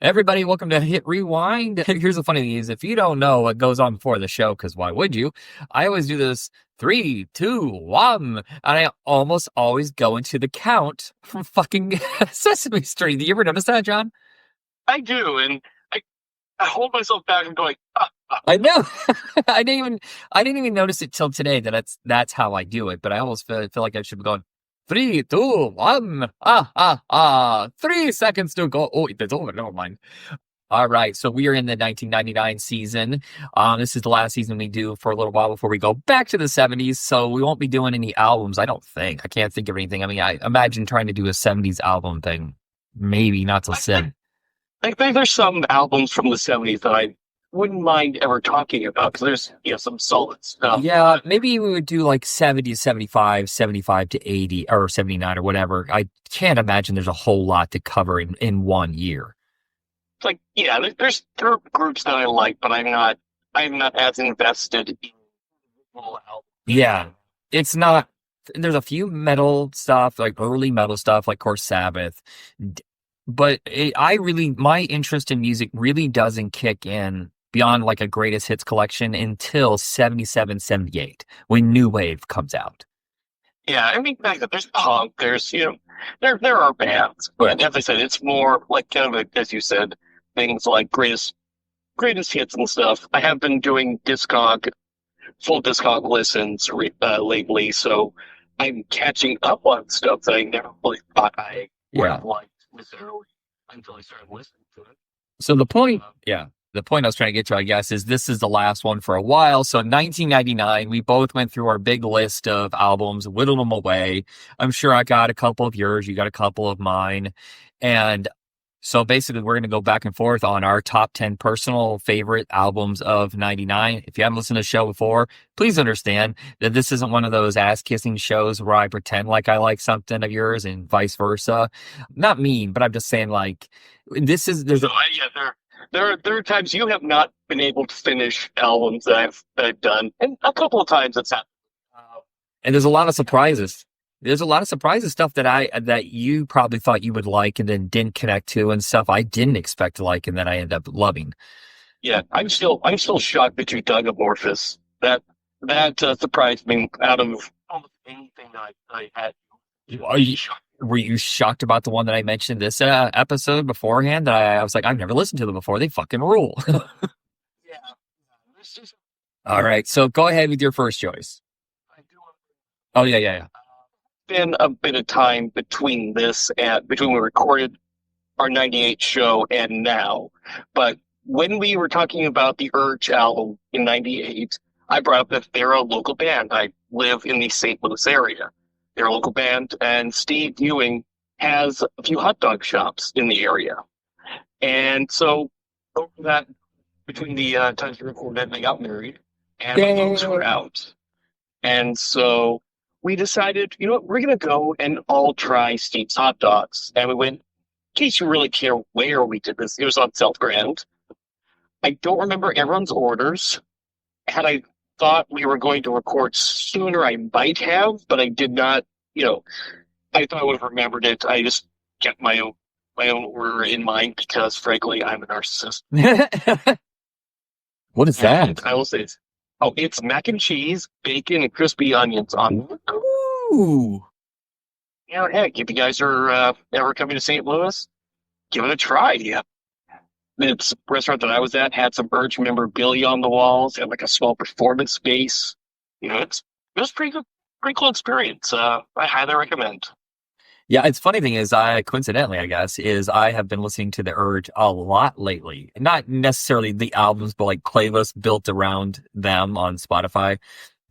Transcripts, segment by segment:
Everybody, welcome to Hit Rewind. Here's the funny thing is, if you don't know what goes on before the show, because why would you? I always do this 3, 2, 1, and I almost always go into the count from fucking Sesame Street. Do you ever notice that, John? I do, and I hold myself back and going, I know. I didn't even notice it till today that's how I do it. But I almost feel like I should be going 3, 2, 1, 3 seconds to go. Oh, it's over. Never mind. All right, so we are in the 1999 season. This is the last season we do for a little while before we go back to the 70s. So we won't be doing any albums. I don't think. I can't think of anything. I mean, I imagine trying to do a 70s album thing. Maybe not so soon. I think there's some albums from the 70s that I wouldn't mind ever talking about because there's some solid stuff. Yeah, maybe we would do like 70 to 75, 75 to 80, or 79 or whatever. I can't imagine there's a whole lot to cover in 1 year. It's like, yeah, there are groups that I like, but I'm not as invested in full album. Yeah, it's not. There's a few metal stuff, like early metal stuff, like of course Sabbath. But my interest in music really doesn't kick in beyond like a greatest hits collection until 77, 78, when New Wave comes out. Yeah, I mean, back then there's punk, there's, there are bands, but as I said, it's more like kind of, as you said, things like greatest hits and stuff. I have been doing full Discog listens lately, so I'm catching up on stuff that I never really thought I would have liked necessarily until I started listening to it. So the point I was trying to get to, I guess, is this is the last one for a while. So in 1999, we both went through our big list of albums, whittled them away. I'm sure I got a couple of yours, you got a couple of mine. And so basically, we're going to go back and forth on our top 10 personal favorite albums of 99. If you haven't listened to the show before, please understand that this isn't one of those ass-kissing shows where I pretend like I like something of yours and vice versa. Not mean, but I'm just saying, like, there are times you have not been able to finish albums that I've done, and a couple of times it's happened. And there's a lot of surprises. There's a lot of surprises, stuff that you probably thought you would like and then didn't connect to, and stuff I didn't expect to like and then I end up loving. Yeah, I'm still shocked that you dug Amorphous. That surprised me out of almost anything that I had. Were you shocked about the one that I mentioned this episode beforehand? That I was like, I've never listened to them before. They fucking rule. Yeah. All right, so go ahead with your first choice. Oh yeah. Been a bit of time between when we recorded our 98 show and now, but when we were talking about the Urge album in 98, I brought up that they're a local band. I live in the St. Louis area. They're a local band, and Steve Ewing has a few hot dog shops in the area. And so over that, between the times we recorded and they got married, and my folks were out. And so we decided, you know what, we're going to go and all try Steve's hot dogs. And we went, in case you really care where we did this, it was on South Grand. I don't remember everyone's orders. Had I thought we were going to record sooner, I might have, but I did not, I thought I would have remembered it. I just kept my own order in mind because, frankly, I'm a narcissist. What is that? I will say it's mac and cheese, bacon, and crispy onions on. Ooh. Heck, if you guys are ever coming to St. Louis, give it a try. Yeah. It's a restaurant that I was at, had some Urge memorabilia on the walls, had like a small performance space. It was pretty good, pretty cool experience. I highly recommend. Yeah, it's funny thing is, coincidentally, I guess, I have been listening to the Urge a lot lately. Not necessarily the albums, but like playlists built around them on Spotify.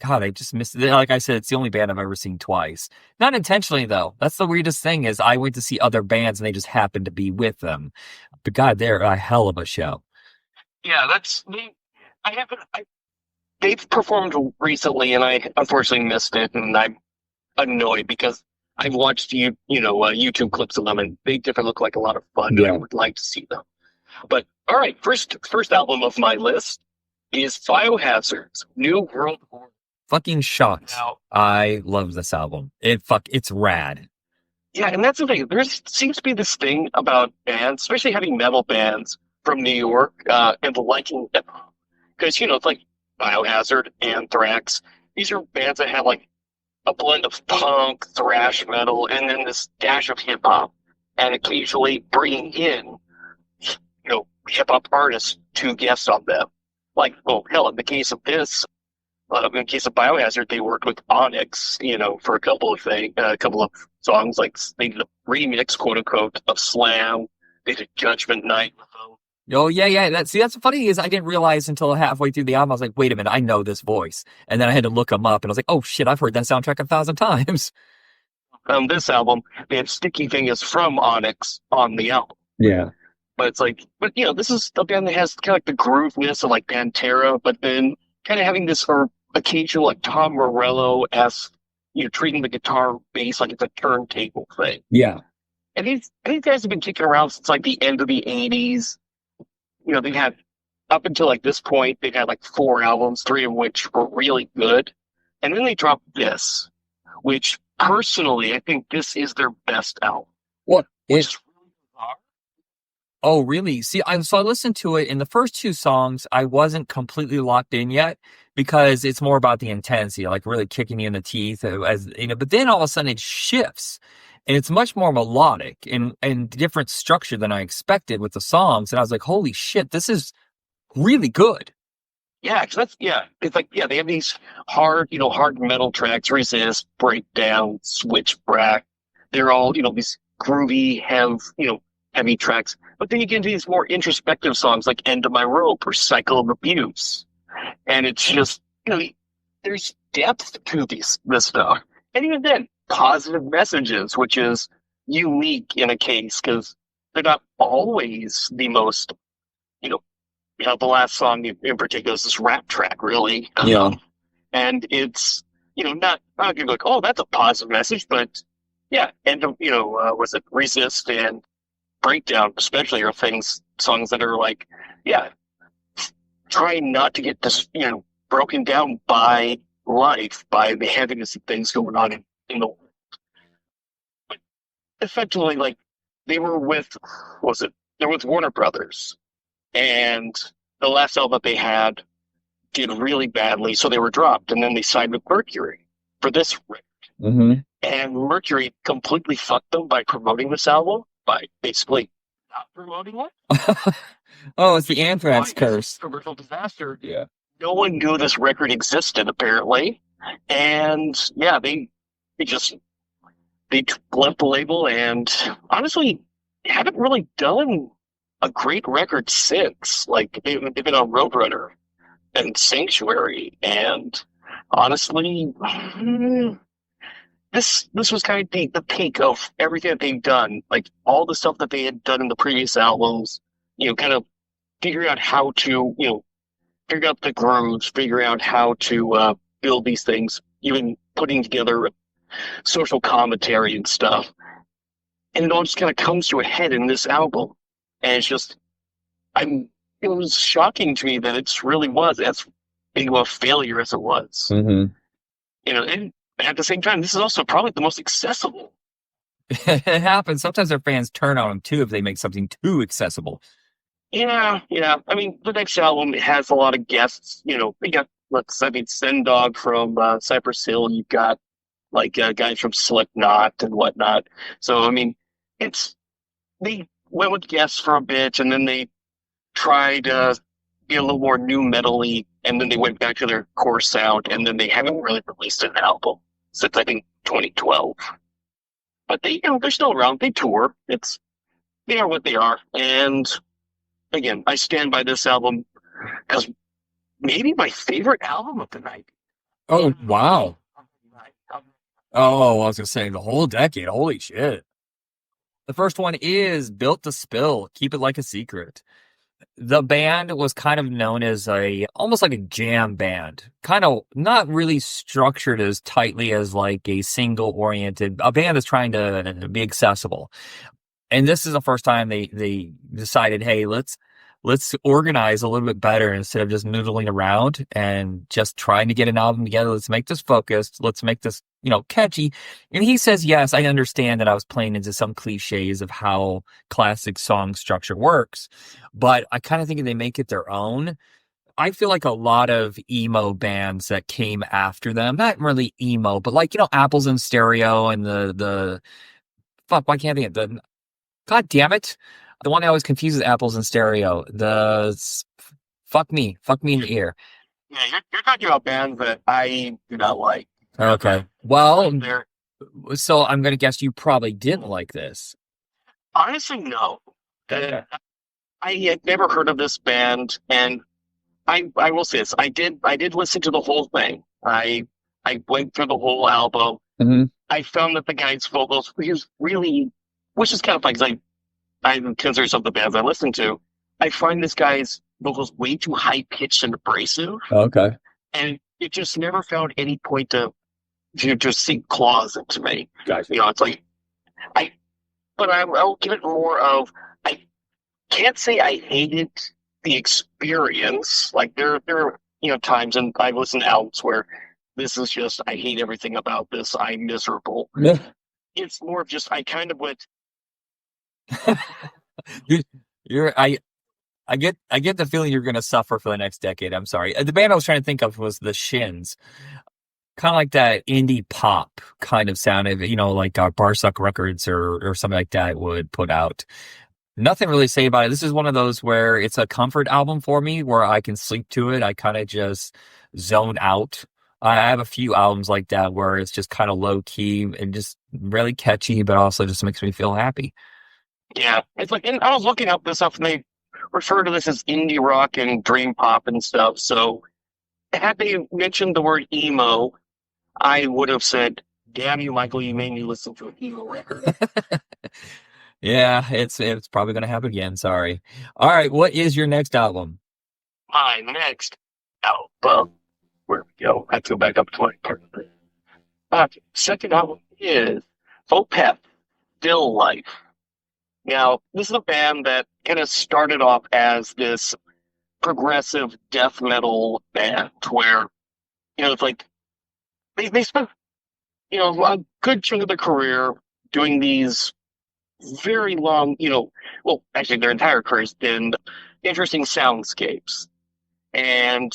God, I just missed it. Like I said, it's the only band I've ever seen twice. Not intentionally, though. That's the weirdest thing is I went to see other bands and they just happened to be with them. But God, they're a hell of a show. Yeah, they've performed recently and I unfortunately missed it and I'm annoyed because I've watched YouTube clips of them and they definitely look like a lot of fun. Yeah. I would like to see them. But all right, first album of my list is Biohazard's New World Order. Fucking shocked. I love this album. It's rad. Yeah, and that's the thing. There seems to be this thing about bands, especially heavy metal bands from New York, and liking them. Because, it's like Biohazard, Anthrax. These are bands that have like a blend of punk, thrash metal, and then this dash of hip hop, and occasionally bringing in, hip hop artists to guest on them. Like, well, hell, in the case of this, in the case of Biohazard, they worked with Onyx, for a couple of songs. Like they did a remix, quote unquote, of Slam. They did Judgment Night with them. Oh yeah, yeah. That's the funny is I didn't realize until halfway through the album I was like, wait a minute, I know this voice, and then I had to look him up, and I was like, oh shit, I've heard that soundtrack 1,000 times. This album, they have Sticky Fingers from Onyx on the album. Yeah. But it's like, this is a band that has kind of like the grooviness of like Pantera, but then kind of having this or occasional like Tom Morello esque, treating the guitar bass like it's a turntable thing. Yeah. And these guys have been kicking around since like the end of the '80s. They've had up until like this point, they've had like 4 albums, 3 of which were really good. And then they dropped this, which personally, I think this is their best album. What? Which is really bizarre. Oh, really? See, I listened to it. In the first two songs, I wasn't completely locked in yet because it's more about the intensity, like really kicking you in the teeth, as you know. But then all of a sudden, it shifts, and it's much more melodic and different structure than I expected with the songs. And I was like, "Holy shit, this is really good." Yeah, it's like they have these hard metal tracks, resist, breakdown, switchback. They're all these groovy, heavy tracks. But then you get into these more introspective songs like "End of My Rope" or "Cycle of Abuse," and it's just there's depth to this stuff, and even then, positive messages, which is unique in a case because they're not always the most you know the last song in particular is this rap track, really. Yeah. And it's, not gonna be like, oh, that's a positive message, but yeah, and was it Resist and Breakdown, especially, are songs that are like, yeah, trying not to get this, broken down by life, by the heaviness of things going on in the world. But effectively, like, they were with, what was it? They're with Warner Brothers. And the last album that they had did really badly, so they were dropped. And then they signed with Mercury for this record. Mm-hmm. And Mercury completely fucked them by promoting this album, by basically not promoting it. Oh, it's the Anthrax curse. Commercial disaster. Yeah. No one knew this record existed, apparently. And yeah, they left the label and honestly haven't really done a great record since. Like they've been on Roadrunner and Sanctuary, and honestly, this was kind of the peak of everything that they've done. Like all the stuff that they had done in the previous albums, kind of figuring out how to, figure out the grooves, figure out how to build these things, even putting together social commentary and stuff. And it all just kind of comes to a head in this album. And it's just, it was shocking to me that it really was as big of a failure as it was. Mm-hmm. And at the same time, this is also probably the most accessible. It happens. Sometimes their fans turn on them too if they make something too accessible. Yeah. I mean, the next album has a lot of guests. We got, Sendog from Cypress Hill. You've got like guys from Slipknot and whatnot. So I mean, they went with guests for a bit, and then they tried to be a little more new metal-y, and then they went back to their core sound, and then they haven't really released an album since I think 2012. But they're still around. They tour. They are what they are, and again, I stand by this album as maybe my favorite album of the night. Oh, wow. Oh, I was going to say the whole decade. Holy shit. The first one is Built to Spill, Keep It Like a Secret. The band was kind of known as almost like a jam band, kind of not really structured as tightly as like a a band that's trying to be accessible. And this is the first time they decided, hey, let's organize a little bit better instead of just noodling around and just trying to get an album together. Let's make this focused. Let's make this catchy. And he says, yes, I understand that I was playing into some cliches of how classic song structure works, but I kind of think they make it their own. I feel like a lot of emo bands that came after them, not really emo, but like, Apples in Stereo and the fuck, why can't I think of the God damn it. The one that always confuses Apples in Stereo. Fuck me in the ear. Yeah, you're talking about bands that I do not like. Okay. Well, They're so I'm gonna guess you probably didn't like this. honestly no. Okay. I had never heard of this band, and I will say this: I did listen to the whole thing. I went through the whole album. Hmm. I found that the guy's vocals, he was really, which is kind of funny because I consider some of the bands I listen to. I find this guy's vocals way too high pitched and abrasive, Okay. and it just never found any point to just sink claws into me. Gotcha. It's like I, but I'll give it more of I can't say I hated the experience. Like there are times, and I've listened to albums where this is just I hate everything about this. I'm miserable. Yeah. It's more of just I kind of went, You, I get the feeling you're gonna suffer for the next decade. I'm sorry. The band I was trying to think of was the Shins. Kind of like that indie pop kind of sound of, like Barsuck Records or something like that would put out. Nothing really to say about it. This is one of those where it's a comfort album for me where I can sleep to it. I kind of just zone out. I have a few albums like that where it's just kind of low key and just really catchy, but also just makes me feel happy. yeah. It's like and I was looking up this stuff, and they refer to this as indie rock and dream pop and stuff. So had they mentioned the word emo, I would have said, "Damn you, Michael! You made me listen to an emo record." Yeah, it's probably gonna happen again. Sorry. All right, what is your next album? My next album, where we go? I have to go back up to my part. Second album is Opeth, Still Life. Now, this is a band that kind of started off as this progressive death metal band where, it's like they spent, a good chunk of their career doing these very long, well, actually their entire career has been interesting soundscapes. And,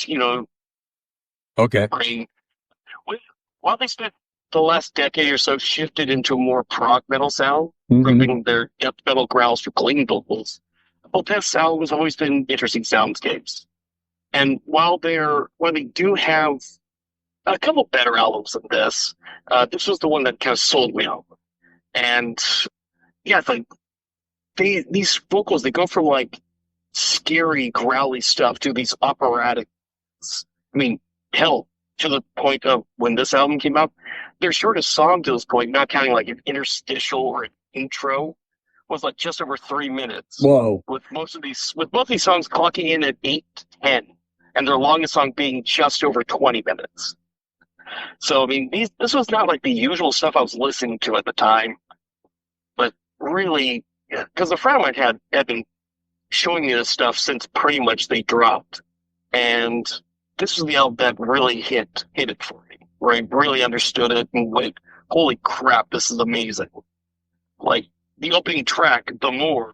Okay. I while they spent the last decade or so shifted into a more prog metal sound, Hmm. grouping their death metal growls for clean vocals, Opeth's sound has always been interesting soundscapes. And while they do have a couple better albums than this was the one that kind of sold me out. And yeah, it's like these vocals, they go from like scary, growly stuff to these operatic. I mean, hell, to the point of when this album came out, their shortest song to this point, not counting like an interstitial or an intro, was like just over 3 minutes. Whoa. With both these songs clocking in at 8 to 10, and their longest song being just over 20 minutes. So I mean, this was not like the usual stuff I was listening to at the time, but really, because a friend of mine had been showing me this stuff since pretty much they dropped, and this was the album that really hit it for me, where I really understood it and went, "Holy crap, this is amazing!" Like the opening track, "The More,"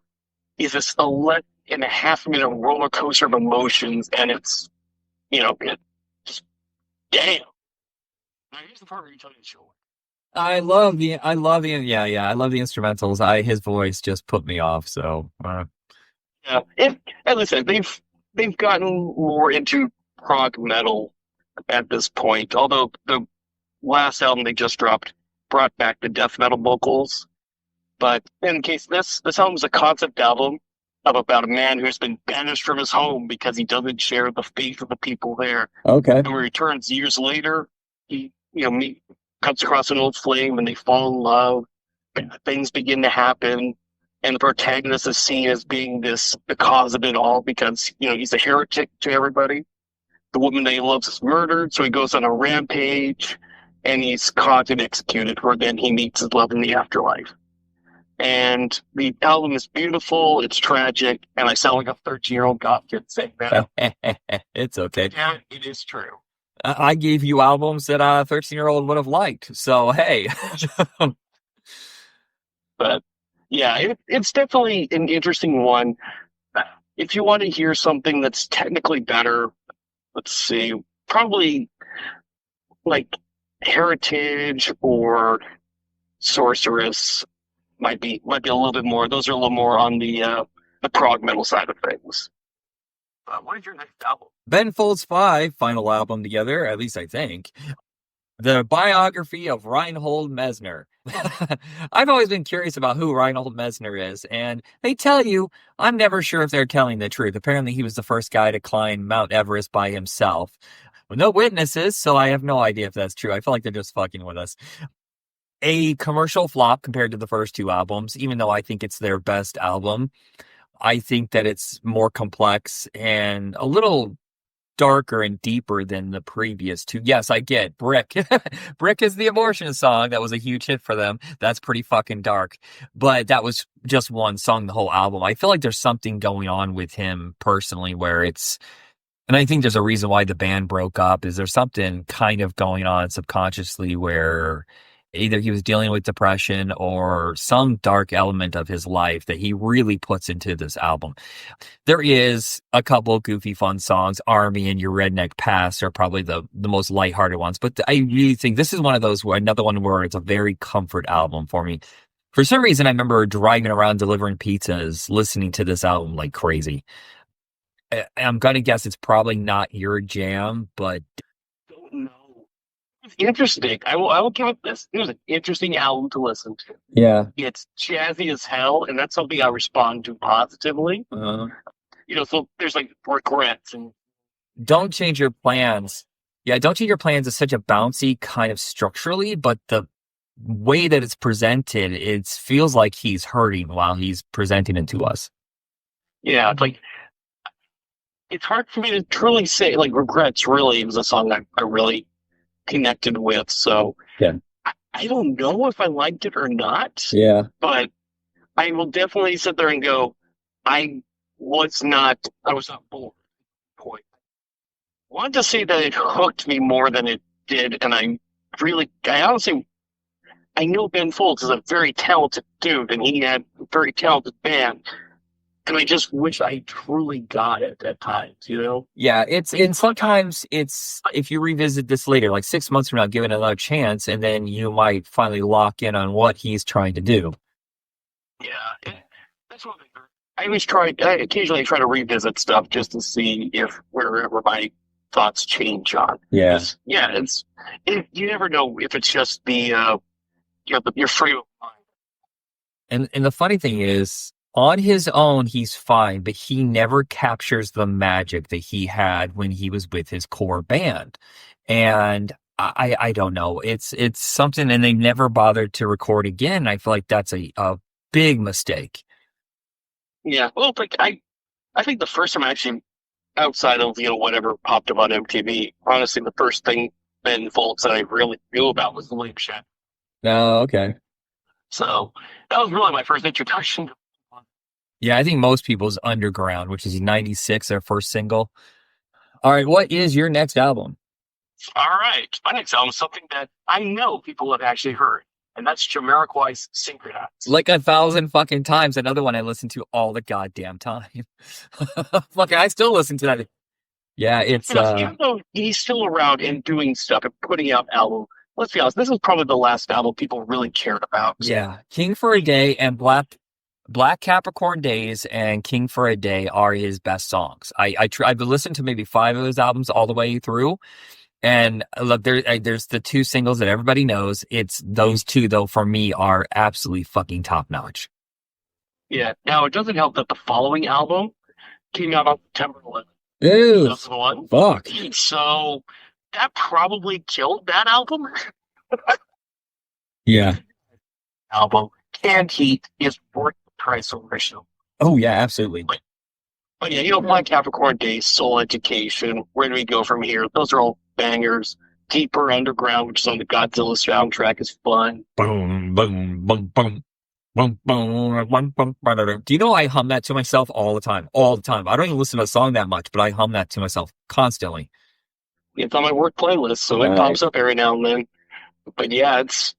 is this 11.5 minute roller coaster of emotions, and it's it just damn. Now here's the part where you tell me to show it. I love the instrumentals. His voice just put me off. So, Yeah, as I said, they've gotten more into prog metal at this point. Although the last album they just dropped brought back the death metal vocals, but in case this album is a concept album of about a man who's been banished from his home because he doesn't share the faith of the people there. okay. And when he returns years later, he comes across an old flame and they fall in love. Bad things begin to happen, and the protagonist is seen as being the cause of it all because he's a heretic to everybody. The woman that he loves is murdered, so he goes on a rampage, and he's caught and executed. Where then he meets his love in the afterlife. And the album is beautiful, it's tragic, and I sound like a 13-year-old goth kid saying that. It's okay. Yeah, it is true. I gave you albums that a 13-year-old would have liked. So, hey. But yeah, it's definitely an interesting one. If you want to hear something that's technically better, let's see, probably like Heritage or Sorceress might be a little bit more. Those are a little more on the prog metal side of things. What is your next album? Ben Folds 5, final album together, at least I think. The biography of Reinhold Messner. I've always been curious about who Reinhold Messner is, and they tell you, I'm never sure if they're telling the truth. Apparently, he was the first guy to climb Mount Everest by himself. With no witnesses, so I have no idea if that's true. I feel like they're just fucking with us. A commercial flop compared to the first two albums, even though I think it's their best album. I think that it's more complex and a little darker and deeper than the previous two. Yes, I get Brick. Brick is the abortion song that was a huge hit for them. That's pretty fucking dark. But that was just one song, the whole album. I feel like there's something going on with him personally where and I think there's a reason why the band broke up, is there's something kind of going on subconsciously where either he was dealing with depression or some dark element of his life that he really puts into this album. There is a couple of goofy fun songs. Army and Your Redneck Past are probably the most lighthearted ones, but I really think this is one of those another one where it's a very comfort album for me. For some reason, I remember driving around delivering pizzas, listening to this album like crazy. I'm gonna guess it's probably not your jam, but Don't know. It's interesting. I will give it this. It was an interesting album to listen to. yeah. It's jazzy as hell, and that's something I respond to positively. So there's like regrets and Don't Change Your Plans. Yeah, Don't Change Your Plans is such a bouncy kind of structurally, but the way that it's presented, it feels like he's hurting while he's presenting it to us. yeah, it's hard for me to truly say. Like regrets really was a song I really connected with. So Yeah. I don't know if I liked it or not, Yeah. but I will definitely sit there and go, I was not bored. Point. I wanted to say that it hooked me more than it did, and I honestly, I know Ben Folds is a very talented dude, and he had a very talented band, and I just wish I truly got it at times, you know? Yeah, and sometimes it's, if you revisit this later, like 6 months from now, give it another chance, and then you might finally lock in on what he's trying to do. Yeah, that's what I occasionally try to revisit stuff just to see if wherever my thoughts change on. Yeah. Yeah, you never know if it's just your free of mind. And the funny thing is, on his own, he's fine, but he never captures the magic that he had when he was with his core band. And I don't know. It's something, and they never bothered to record again. I feel like that's a big mistake. Yeah, well, I think the first time actually outside of whatever popped up on MTV, honestly, the first thing Ben Folds that I really knew about was the William Shatner. Oh, okay. So that was really my first introduction. Yeah, I think most people's Underground, which is 96, their first single. All right, what is your next album? All right, my next album is something that I know people have actually heard, and that's Jamiroquai's Synchronize. Like 1,000 fucking times. Another one I listen to all the goddamn time. Fucking, I still listen to that. Yeah, it's Even though he's still around and doing stuff and putting out albums, let's be honest, this is probably the last album people really cared about. yeah. King for a Day and Black Capricorn Days and King for a Day are his best songs. I've listened to maybe 5 of his albums all the way through. And look, there's the 2 singles that everybody knows. It's those 2 though, for me, are absolutely fucking top notch. Yeah. Now it doesn't help that the following album came out on September 11th, Ew, 2001. fuck. So that probably killed that album. Yeah. Album Canned Heat is worth the price of original. Oh yeah, absolutely. But yeah, Black Capricorn Days, Soul Education, Where Do We Go From Here? Those are all bangers. Deeper Underground, which is on the Godzilla soundtrack, is fun. Boom, boom, boom, boom. Boom, boom, boom, boom, boom. Do you know I hum that to myself all the time? All the time. I don't even listen to a song that much, but I hum that to myself constantly. It's on my work playlist, so it pops Nice. up every now and then. But yeah, this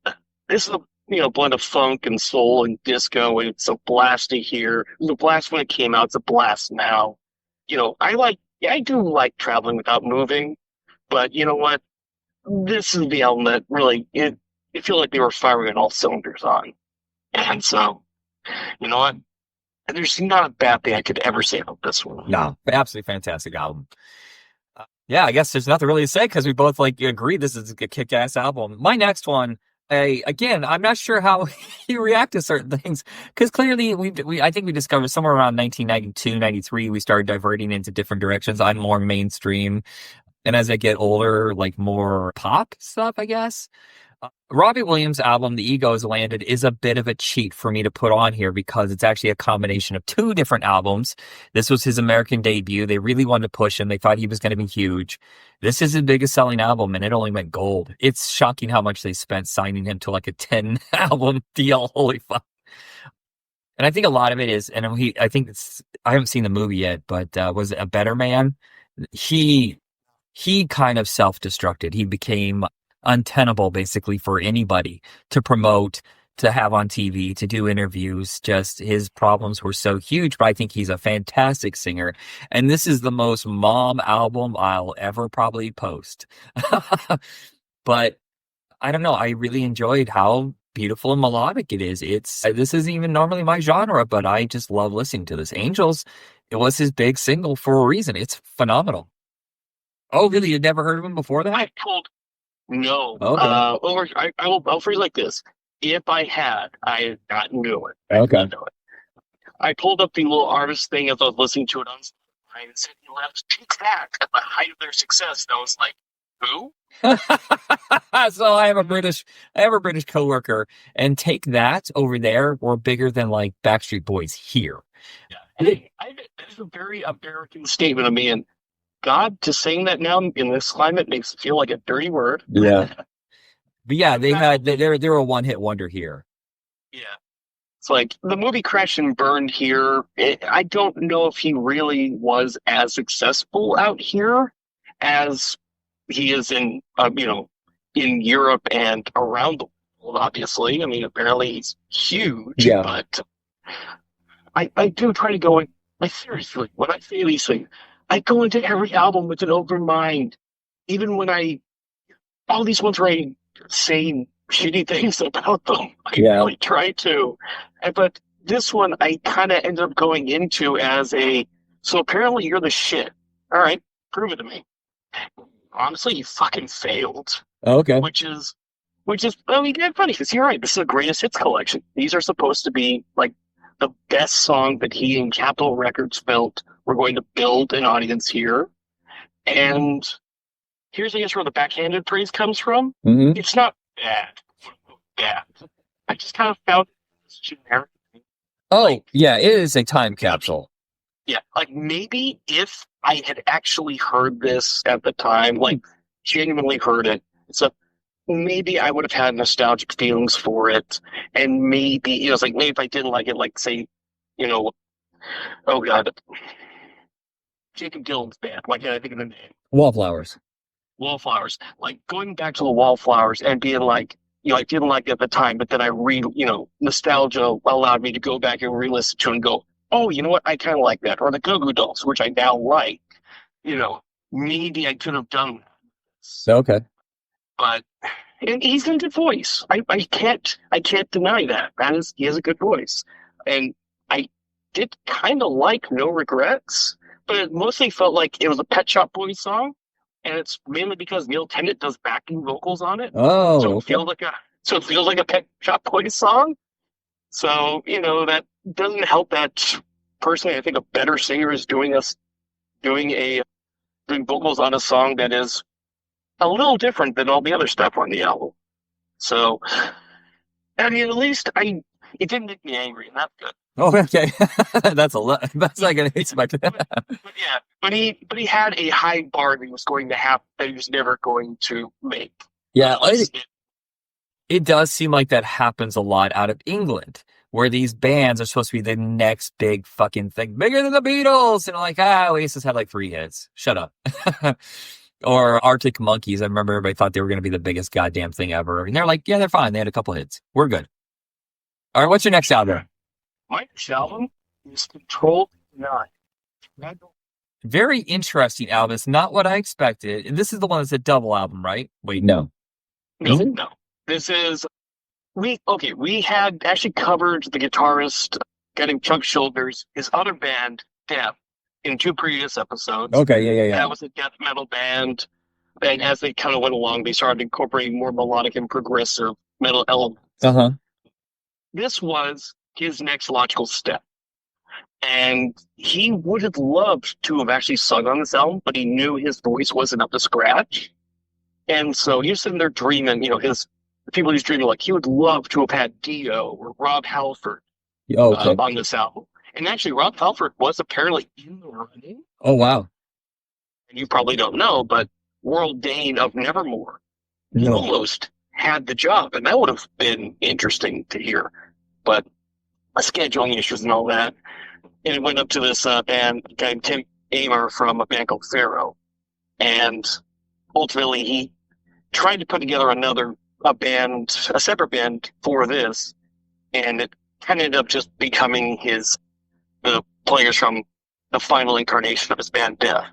is a blend of funk and soul and disco, and it's a blast to hear. It was a blast when it came out. It's a blast now. Yeah, I do like traveling without moving, but you know what? This is the album that really it feel like they were firing on all cylinders on. And so, you know what? There's not a bad thing I could ever say about this one. No, absolutely fantastic album. Yeah, I guess there's nothing really to say because we both like agree this is a kick-ass album. My next one, again, I'm not sure how you react to certain things because clearly I think we discovered somewhere around 1992, 93, we started diverting into different directions. I'm more mainstream, and as I get older, like more pop stuff, I guess. Robbie Williams' album, The Ego's Landed, is a bit of a cheat for me to put on here because it's actually a combination of two different albums. This was his American debut. They really wanted to push him. They thought he was going to be huge. This is his biggest selling album, and it only went gold. It's shocking how much they spent signing him to like a 10 album deal. Holy fuck. And I think a lot of it is, I think I haven't seen the movie yet, but was it A Better Man? He he kind of self-destructed. He became untenable basically for anybody to promote, to have on TV, to do interviews. Just his problems were so huge, but I think he's a fantastic singer. And this is the most mom album I'll ever probably post. But I don't know. I really enjoyed how beautiful and melodic it is. This isn't even normally my genre, but I just love listening to this. Angels, it was his big single for a reason. It's phenomenal. Oh, really? You'd never heard of him before that? I told no. Okay. I'll phrase it like this. If I had, I had not knew it. I did Okay. not know it. I pulled up the little artist thing as I was listening to it on Spotify and said, let's take that at the height of their success. And I was like, who? So I have a British coworker, and Take That over there were bigger than like Backstreet Boys here. Yeah. Hey, that is a very American statement of me. And God, to saying that now in this climate makes it feel like a dirty word. Yeah. But yeah, they're a one hit wonder here. Yeah. It's like the movie Crash and Burned here. I don't know if he really was as successful out here as he is in Europe and around the world, obviously. I mean, apparently he's huge, Yeah. but I do try to go in, like, seriously, when I say these things, I go into every album with an open mind. Even when all these ones where I say shitty things about them, I really try to. But this one, I kind of ended up going into as so apparently you're the shit. All right, prove it to me. Honestly, you fucking failed. Okay. I mean, yeah, funny because you're right. This is a greatest hits collection. These are supposed to be like the best song that he and Capitol Records felt were going to build an audience here. And here's, I guess, where the backhanded praise comes from. Mm-hmm. It's not bad. Bad. I just kind of found it's generic. Oh, like, yeah, it is a time capsule. Yeah, like maybe if I had actually heard this at the time, like genuinely heard it, so maybe I would have had nostalgic feelings for it, and maybe it's like maybe if I didn't like it, like say, oh god, Jacob Dylan's band. Why can't I think of the name? Wallflowers. Wallflowers. Like going back to the Wallflowers and being like, I didn't like it at the time, but then nostalgia allowed me to go back and re-listen to it and go, oh, you know what? I kind of like that. Or the Goo Goo Dolls, which I now like. Maybe I could have done that. Okay. But and he's in a good voice. I can't deny that. He has a good voice. And I did kind of like No Regrets, but it mostly felt like it was a Pet Shop Boys song. And it's mainly because Neil Tennant does backing vocals on it. Oh, so it feels like a Pet Shop Boys song. So, that doesn't help that personally I think a better singer is doing vocals on a song that is a little different than all the other stuff on the album. So, I mean, at least it didn't make me angry, and that's good. Oh, okay. That's a lot. That's not going to expect it. But he had a high bar that he was going to have that he was never going to make. Yeah, it does seem like that happens a lot out of England, where these bands are supposed to be the next big fucking thing, bigger than the Beatles, and like, Oasis had like 3 hits. Shut up. Or Arctic Monkeys. I remember everybody thought they were going to be the biggest goddamn thing ever. And they're like, yeah, they're fine. They had a couple hits. We're good. All right, what's your next album? My next album is Controlled 9. Very interesting album. It's not what I expected. And this is the one that's a double album, right? Wait, no. No, no. This is we had actually covered the guitarist, a guy named Chuck Childers, his other band, Death, in 2 previous episodes. Okay, yeah. That was a death metal band. And as they kind of went along, they started incorporating more melodic and progressive metal elements. Uh-huh. This was his next logical step. And he would have loved to have actually sung on this album, but he knew his voice wasn't up to scratch. And so he was sitting there dreaming, the people he's dreaming, like he would love to have had Dio or Rob Halford on this album. And actually, Rob Halford was apparently in the running. Oh, wow. And you probably don't know, but World Dane of Nevermore, he almost had the job. And that would have been interesting to hear. But scheduling issues and all that. And it went up to this band, guy named Tim Amer from a band called Pharaoh. And ultimately, he tried to put together a separate band for this. And it kind of ended up just becoming the players from the final incarnation of his band, Death,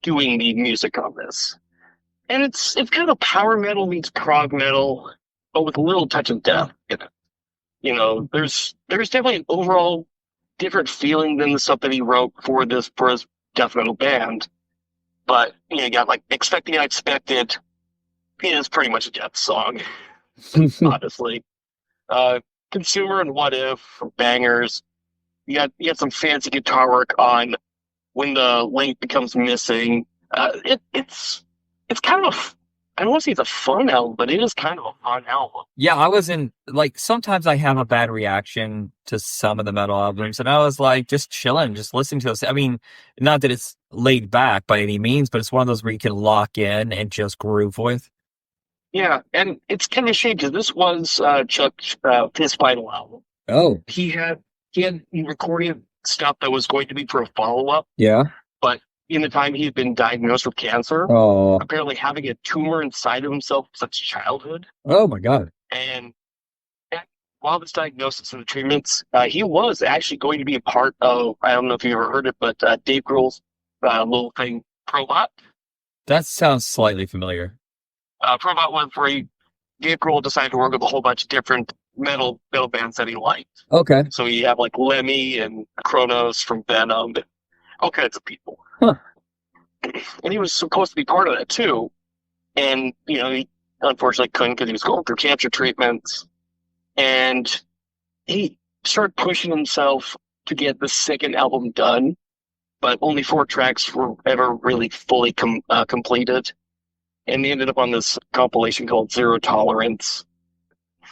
doing the music on this. And it's kind of power metal meets prog metal, but with a little touch of death in it. There's definitely an overall different feeling than the stuff that he wrote for his death metal band. But you got like Expect the Unexpected. It is pretty much a death song, honestly. Consumer and What If, bangers. You got some fancy guitar work on When the Link Becomes Missing. It's kind of I don't want to say it's a fun album, but it is kind of a fun album. Yeah, sometimes I have a bad reaction to some of the metal albums, and I was like, just chilling, just listening to this. I mean, not that it's laid back by any means, but it's one of those where you can lock in and just groove with. Yeah, and it's kind of a shame because this was Chuck's his final album. Oh. He recorded stuff that was going to be for a follow-up. Yeah. But in the time he had been diagnosed with cancer, apparently having a tumor inside of himself since childhood. Oh my God. And while this diagnosis and the treatments, he was actually going to be a part of, I don't know if you ever heard it, but Dave Grohl's little thing, Probot. That sounds slightly familiar. Probot was where Dave Grohl decided to work with a whole bunch of different metal bands that he liked. Okay. So you have like Lemmy and Kronos from Venom, and all kinds of people. Huh. And he was supposed to be part of that too. And, he unfortunately couldn't because he was going through cancer treatments. And he started pushing himself to get the second album done, but only 4 tracks were ever really fully completed. And he ended up on this compilation called Zero Tolerance.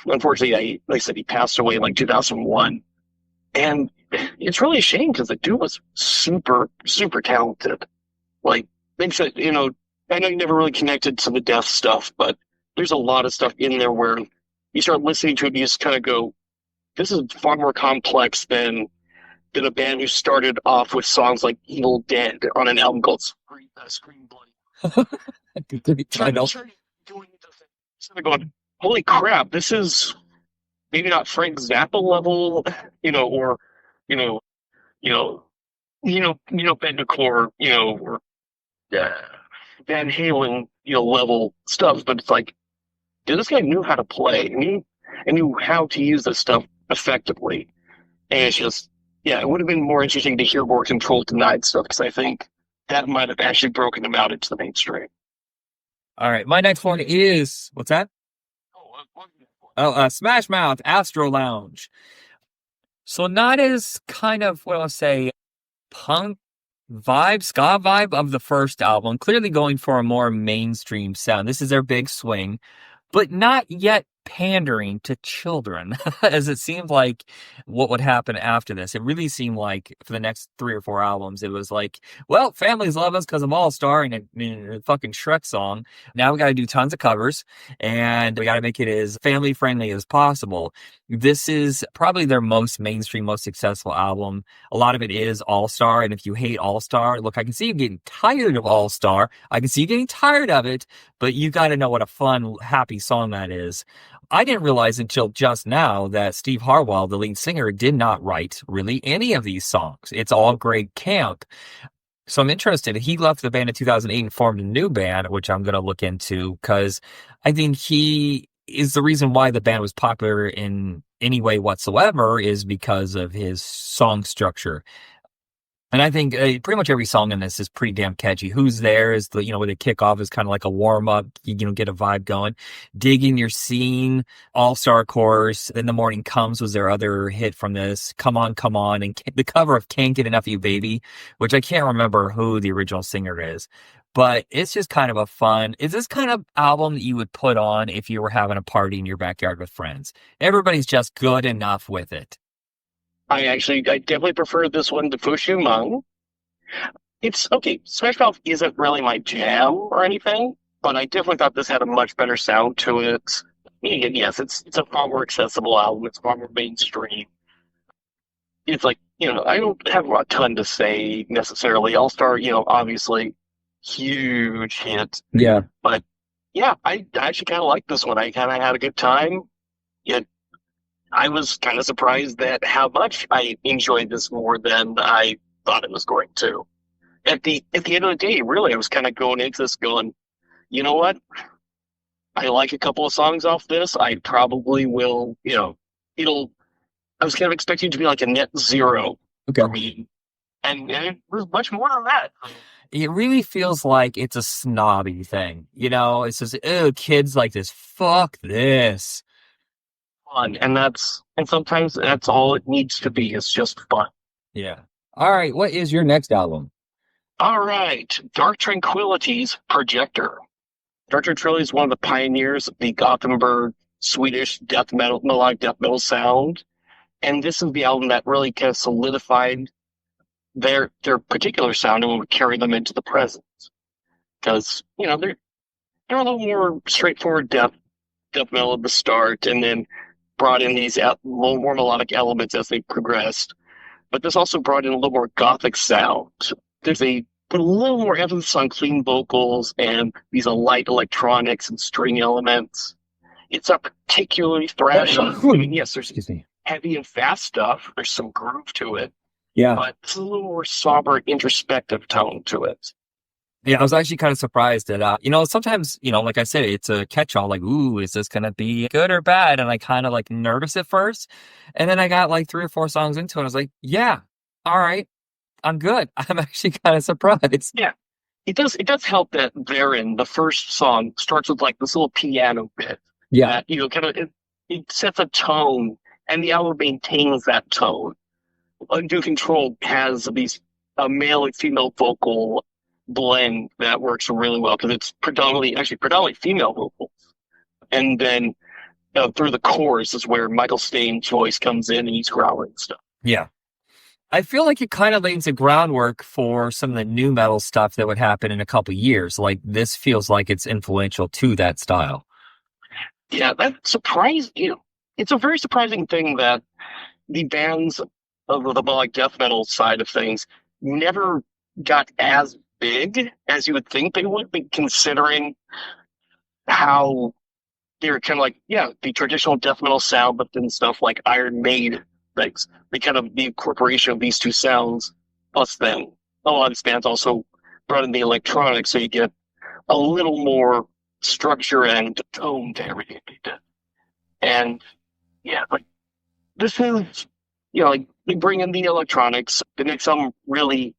Unfortunately, like I said, he passed away in like 2001. And it's really a shame because the dude was super, super talented. Like, things that, I know you never really connected to the death stuff, but there's a lot of stuff in there where you start listening to it and you just kind of go, this is far more complex than a band who started off with songs like Evil Dead on an album called Scream Bloody. Going, holy crap, this is maybe not Frank Zappa level, or Bendicor, or Van Halen, level stuff. But it's like, dude, this guy knew how to play, and knew how to use this stuff effectively. And it's just, it would have been more interesting to hear more Controlled Denied stuff, because I think that might have actually broken him out into the mainstream. All right, my next one is, what's that? Smash Mouth, Astro Lounge. So not as kind of, what I'll say, punk vibe, ska vibe of the first album, clearly going for a more mainstream sound. This is their big swing, but not yet pandering to children, as it seemed like what would happen after this. It really seemed like for the next 3 or 4 albums, it was like, well, families love us because I'm All Star and a fucking Shrek song. Now we got to do tons of covers and we got to make it as family friendly as possible. This is probably their most mainstream, most successful album. A lot of it is All Star. And if you hate All Star, look, I can see you getting tired of All Star. I can see you getting tired of it, but you got to know what a fun, happy song that is. I didn't realize until just now that Steve Harwell, the lead singer, did not write really any of these songs. It's all Greg Camp. So I'm interested. He left the band in 2008 and formed a new band, which I'm going to look into because I think he is the reason why the band was popular in any way whatsoever is because of his song structure. And I think pretty much every song in this is pretty damn catchy. Who's There is the, where they kick off is kind of like a warm up, get a vibe going. Digging Your Scene, All Star Chorus, Then the Morning Comes was their other hit from this. Come On, Come On, and the cover of Can't Get Enough of You Baby, which I can't remember who the original singer is. But it's just kind of a fun, is this kind of album that you would put on if you were having a party in your backyard with friends? Everybody's just good enough with it. I definitely prefer this one to Fushu Meng. It's okay. Smash Mouth isn't really my jam or anything, but I definitely thought this had a much better sound to it. And yes, it's a far more accessible album. It's far more mainstream. It's like, I don't have a ton to say necessarily. All Star, obviously, huge hit. Yeah. But yeah, I actually kind of like this one. I kind of had a good time. It I was kind of surprised at how much I enjoyed this more than I thought it was going to. At the end of the day, really, I was kind of going into this going, you know what? I like a couple of songs off this. I probably will, it'll. I was kind of expecting it to be like a net zero for me, and it was much more than that. It really feels like it's a snobby thing. It's just, oh, kids like this. Fuck this. Fun, and sometimes that's all it needs to be. It's just fun. Yeah. All right. What is your next album? All right, Dark Tranquillity's Projector. Dark Tranquillity is one of the pioneers of the Gothenburg Swedish death metal, melodic death metal sound, and this is the album that really kind of solidified their particular sound and would carry them into the present. Because they're a little more straightforward death metal at the start, and then brought in these little more melodic elements as they progressed. But this also brought in a little more gothic sound. Put a little more emphasis on clean vocals and these light electronics and string elements. It's a particularly thrashy. Yes, there's heavy and fast stuff. There's some groove to it. Yeah. But it's a little more somber, introspective tone to it. Yeah, I was actually kind of surprised that, sometimes, like I said, it's a catch-all, like, ooh, is this going to be good or bad? And I kind of nervous at first. And then I got 3 or 4 songs into it. I was like, yeah, all right, I'm good. I'm actually kind of surprised. Yeah, it does help that therein, the first song starts with this little piano bit. Yeah. That, it sets a tone and the album maintains that tone. Undue Control has a male and female vocal blend that works really well because it's predominantly female vocals. And then through the chorus is where Michael Stein's voice comes in and he's growling stuff. Yeah. I feel like it kind of lays the groundwork for some of the new metal stuff that would happen in a couple years. This feels like it's influential to that style. Yeah, that surprised it's a very surprising thing that the bands of the melodic death metal side of things never got as big as you would think they would be, considering how they're kind of the traditional death metal sound, but then stuff like Iron Maiden things. They kind of the incorporation of these two sounds, plus then a lot of these bands also brought in the electronics, so you get a little more structure and tone to everything they did. And yeah, this is they bring in the electronics. The next album really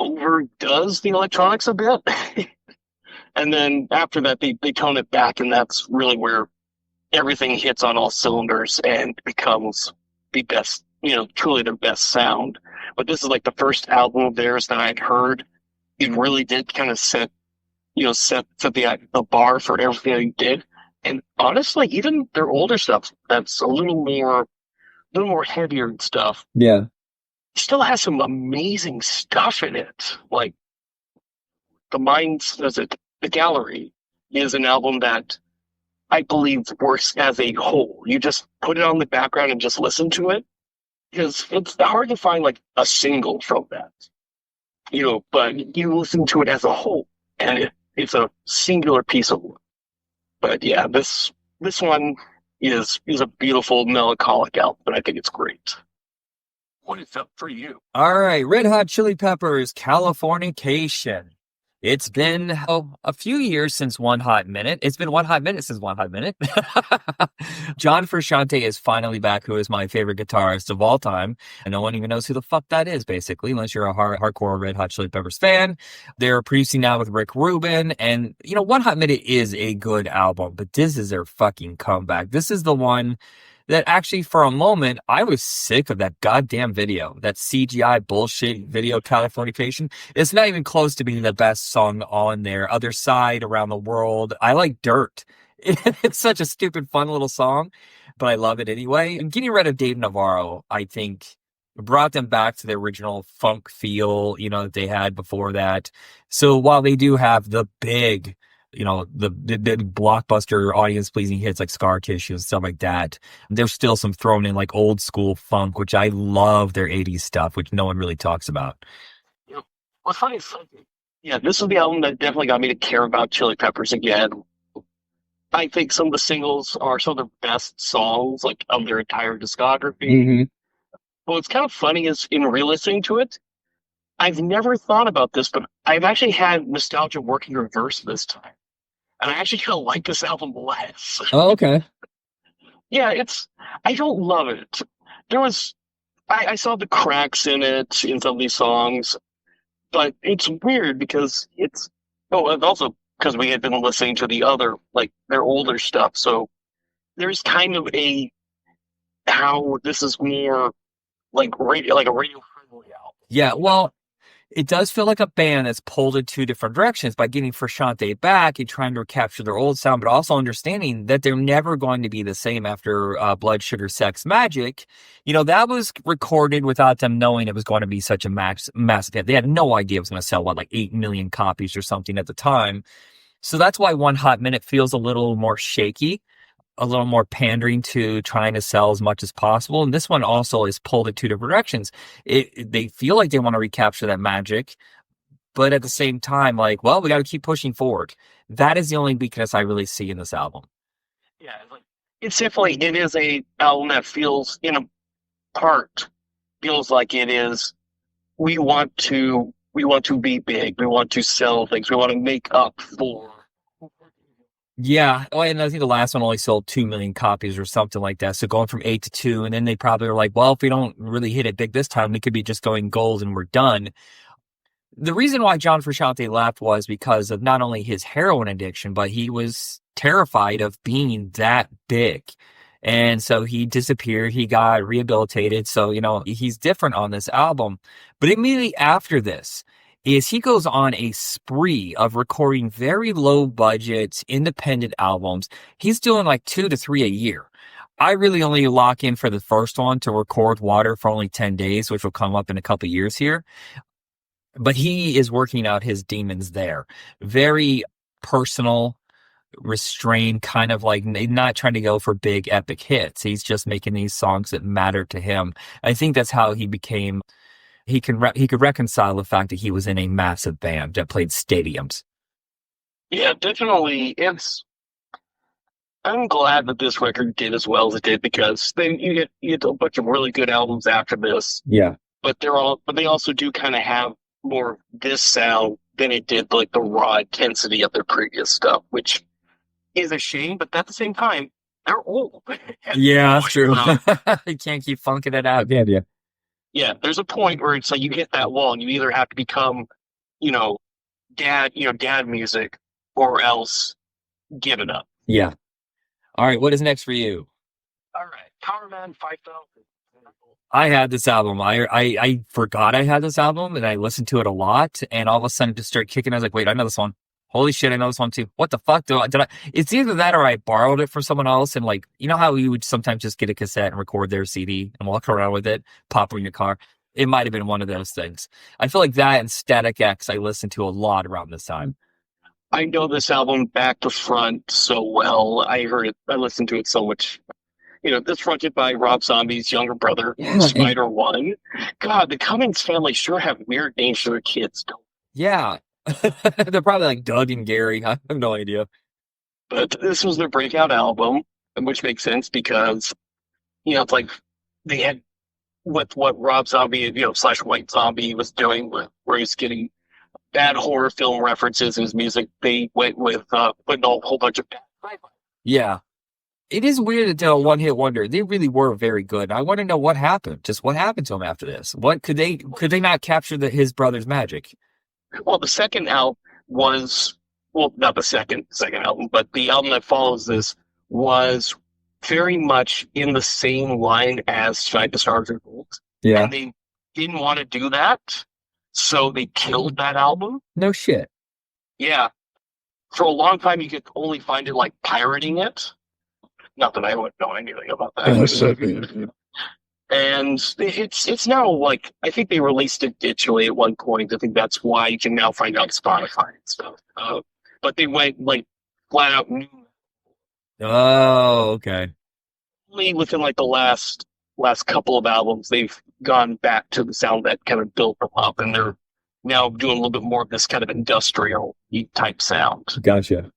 overdoes the electronics a bit. And then after that, they tone it back, and that's really where everything hits on all cylinders and becomes the best, truly the best sound. But this is the first album of theirs that I'd heard. It really did kind of set the bar for everything they did. And honestly, even their older stuff that's a little more heavier and stuff Yeah. still has some amazing stuff in it. Like the Minds, does it? The Gallery is an album that I believe works as a whole. You just put it on the background and just listen to it because it's hard to find like a single from that, but you listen to it as a whole and it's a singular piece of work. But yeah, this one is a beautiful melancholic album, but I think it's great. What is up for you? All right, Red Hot Chili Peppers, Californication. It's been a few years since One Hot Minute. It's been One Hot Minute since One Hot Minute. John Frusciante is finally back, who is my favorite guitarist of all time. And no one even knows who the fuck that is, basically, unless you're a hardcore Red Hot Chili Peppers fan. They're producing now with Rick Rubin. And, One Hot Minute is a good album, but this is their fucking comeback. This is the one that actually, for a moment, I was sick of that goddamn video, that CGI bullshit video, Californication. It's not even close to being the best song on there. Other Side, Around the World. I like Dirt. It's such a stupid, fun little song, but I love it anyway. And getting rid of Dave Navarro, I think, brought them back to the original funk feel, that they had before that. So while they do have the big, the blockbuster audience pleasing hits like Scar Tissue and stuff like that, there's still some thrown in like old school funk, which I love their 80s stuff, which no one really talks about. What's funny is, yeah, this is the album that definitely got me to care about Chili Peppers again. I think some of the singles are some of their best songs, like of their entire discography. Mm-hmm. But what's kind of funny is in re-listening to it, I've never thought about this, but I've actually had nostalgia work in reverse this time. And I actually kind of like this album less. Oh, okay. Yeah, I don't love it. There was, I saw the cracks in it in some of these songs, but it's weird because and also because we had been listening to the other, like their older stuff. So there's kind of how this is more like a radio friendly album. Yeah, well, it does feel like a band that's pulled in two different directions by getting Frusciante back and trying to recapture their old sound, but also understanding that they're never going to be the same after Blood, Sugar, Sex, Magic. That was recorded without them knowing it was going to be such a massive hit. They had no idea it was going to sell, like 8 million copies or something at the time. So that's why One Hot Minute feels a little more shaky, a little more pandering to trying to sell as much as possible. And this one also is pulled in two different directions. They feel like they want to recapture that magic, but at the same time, like, well, we got to keep pushing forward. That is the only weakness I really see in this album. Yeah, it is a album that feels in a part feels like it is. We want to be big. We want to sell things. We want to make up for. Yeah. Oh, and I think the last one only sold 2 million copies or something like that. So going from 8 to 2, and then they probably were like, well, if we don't really hit it big this time, we could be just going gold and we're done. The reason why John Frusciante left was because of not only his heroin addiction, but he was terrified of being that big. And so he disappeared. He got rehabilitated. So, he's different on this album. But immediately after this is he goes on a spree of recording very low budget independent albums. He's doing like 2 to 3 a year. I really only lock in for the first one to record Water for only 10 days, which will come up in a couple years here. But he is working out his demons there. Very personal, restrained, kind of like not trying to go for big epic hits. He's just making these songs that matter to him. I think that's how he became. He could reconcile the fact that he was in a massive band that played stadiums. Yeah, definitely. I'm glad that this record did as well as it did because then you get a bunch of really good albums after this. Yeah. But they also do kind of have more of this sound than it did like the raw intensity of their previous stuff, which is a shame. But at the same time, they're old. Yeah, that's true. You can't keep funking it out, can you? Yeah, there's a point where it's like you hit that wall and you either have to become, you know, dad music, or else give it up. Yeah. All right, what is next for you? All right, Power Man 5000. I had this album. I forgot I had this album, and I listened to it a lot, and all of a sudden it just started kicking. I was like, wait, I know this one. Holy shit, I know this one too. What the fuck did I? It's either that or I borrowed it from someone else, and like, you know how you would sometimes just get a cassette and record their CD and walk around with it, pop it in your car. It might have been one of those things. I feel like that and Static X I listened to a lot around this time. I know this album back to front so well. I heard it, I listened to it so much. You know, this fronted by Rob Zombie's younger brother, Yeah, and Spider One. God, the Cummings family sure have weird names for their kids, don't yeah, they're probably like Doug and Gary. I have no idea. they? But this was their breakout album, which makes sense because, you know, it's like they had with what Rob Zombie, you know, slash White Zombie was doing, with, where he's getting bad horror film references in his music. They went with putting a whole bunch of bad sci-fi. Yeah, it is weird that they're a one hit wonder. They really were very good. I want to know what happened. Just what happened to them after this? What could they not capture his brother's magic? Well, the second album was, well, not the second album, but the album that follows this was very much in the same line as Shine the Stars Are Gold, Yeah. and they didn't want to do that, so they killed that album. No shit. Yeah, for a long time you could only find it like pirating it. Not that I would know anything about that. And it's now like I think they released it digitally at one point. I think that's why you can now find it on Spotify and stuff. But they went like flat out new Oh, okay. only within like the last couple of albums. They've gone back to the sound that kind of built them up, and they're now doing a little bit more of this kind of industrial type sound. Gotcha.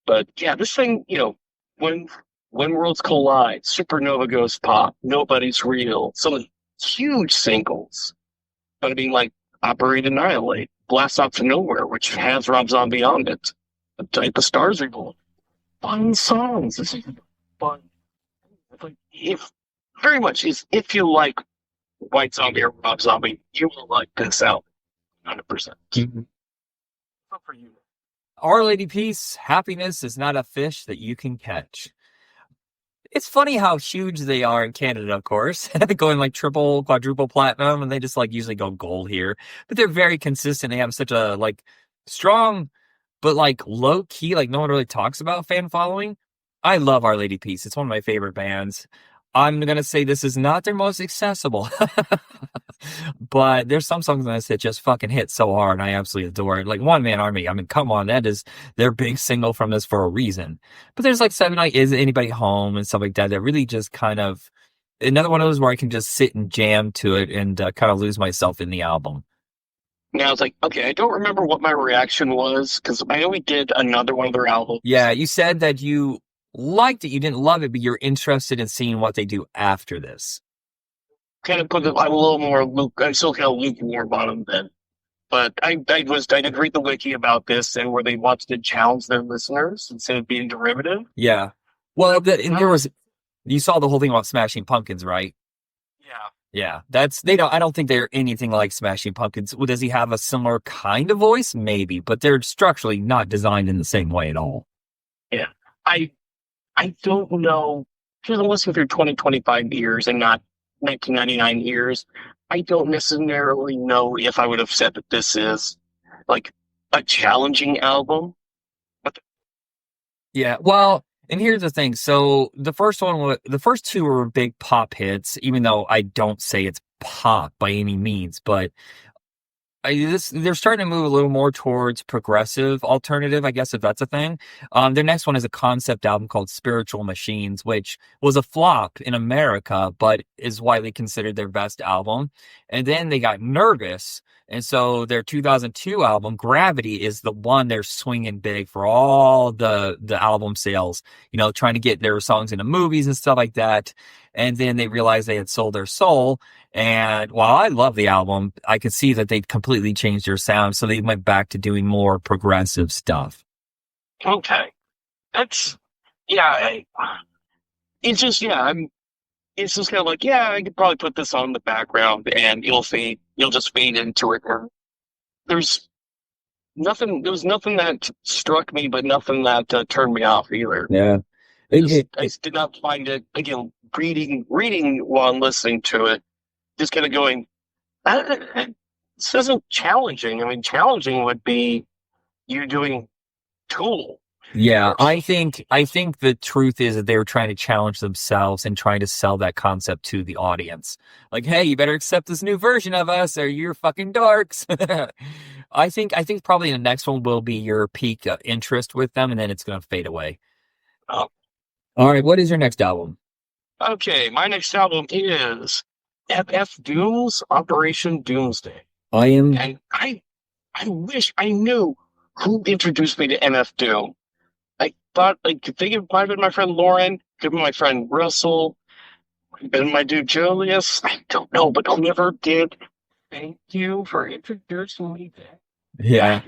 But yeah, this thing, you know, when when worlds collide, supernova goes pop, nobody's real. Some huge singles. But I mean, like Operate Annihilate, Blast Off to Nowhere, which has Rob Zombie on it. The Type of Stars Reborn. Fun songs. This is fun. It's like if very much is if you like White Zombie or Rob Zombie, you will like this album 100%. Mhm. Not for you. Our Lady Peace, happiness is not a fish that you can catch. It's funny how huge they are in Canada, of course, going like triple, quadruple platinum, and they just like usually go gold here. But they're very consistent. They have such a like strong, but like low key, like no one really talks about fan following. I love Our Lady Peace. It's one of my favorite bands. I'm gonna say this is not their most accessible, but there's some songs on this that just fucking hit so hard, and I absolutely adore it. Like One Man Army. I mean, come on, that is their big single from this for a reason. But there's like Seven Night Is Anybody Home and stuff like that that really just kind of another one of those where I can just sit and jam to it and kind of lose myself in the album. Now it's like, okay, I don't remember what my reaction was because I know we did another one of their albums. Yeah, you said that you liked it, you didn't love it, but you're interested in seeing what they do after this. Kind of put it, I'm a little more I'm still kind of lukewarm on them then. But I did read the wiki about this and where they wanted to challenge their listeners instead of being derivative. Yeah. Well, and there was you saw the whole thing about Smashing Pumpkins, right? Yeah. Yeah, that's they don't. I don't think they're anything like Smashing Pumpkins. Well, does he have a similar kind of voice? Maybe, but they're structurally not designed in the same way at all. Yeah. I I don't know because I'm listening through 2025 years and not 1999 years. I don't necessarily know if I would have said that this is like a challenging album. But Yeah. Well, and here's the thing. So the first two were big pop hits, even though I don't say it's pop by any means, but they're starting to move a little more towards progressive alternative, I guess, if that's a thing. Their next one is a concept album called Spiritual Machines, which was a flop in America, but is widely considered their best album. And then they got nervous. And so their 2002 album, Gravity, is the one they're swinging big for all the album sales, trying to get their songs into movies and stuff like that. And then they realized they had sold their soul. And while I love the album, I could see that they'd completely changed their sound. So they went back to doing more progressive stuff. okay, that's yeah. It's just it's just kind of like I could probably put this on in the background and you'll fade. You'll just fade into it. There's nothing. There was nothing that struck me, but nothing that turned me off either. Yeah. I just did not find it again. Reading while listening to it, just kind of going. This isn't challenging. I mean, challenging would be you doing Tool. Yeah, I think the truth is that they were trying to challenge themselves and trying to sell that concept to the audience. Like, hey, you better accept this new version of us or you're fucking dorks. I think probably the next one will be your peak interest with them and then it's going to fade away. Oh, All right, what is your next album? okay, my next album is FF Doom's Operation Doomsday. I am And I wish I knew who introduced me to MF Doom. I thought I could think it might have been my friend Lauren, could have been my friend Russell, could have been my dude Julius. I don't know, but whoever did, thank you for introducing me to yeah.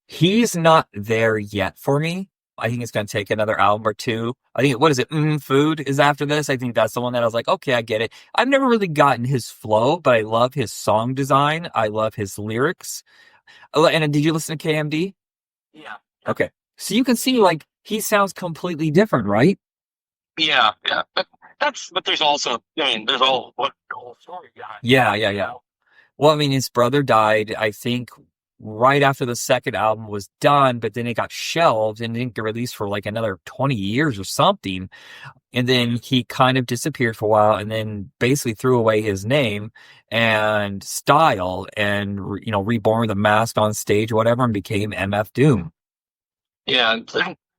He's not there yet for me. I think it's going to take another album or two. I think, what is it? Food is after this. I think that's the one that I was like, okay, I get it. I've never really gotten his flow, but I love his song design. I love his lyrics. And did you listen to KMD? Yeah. Okay. So you can see, like, he sounds completely different, right? Yeah, yeah. But there's also, I mean, there's all what the whole story behind it. Yeah, yeah, yeah. Well, I mean, his brother died, I think, right after the second album was done, but then it got shelved and didn't get released for like another 20 years or something. And then he kind of disappeared for a while and then basically threw away his name and style and, reborn with a mask on stage or whatever and became MF Doom. Yeah,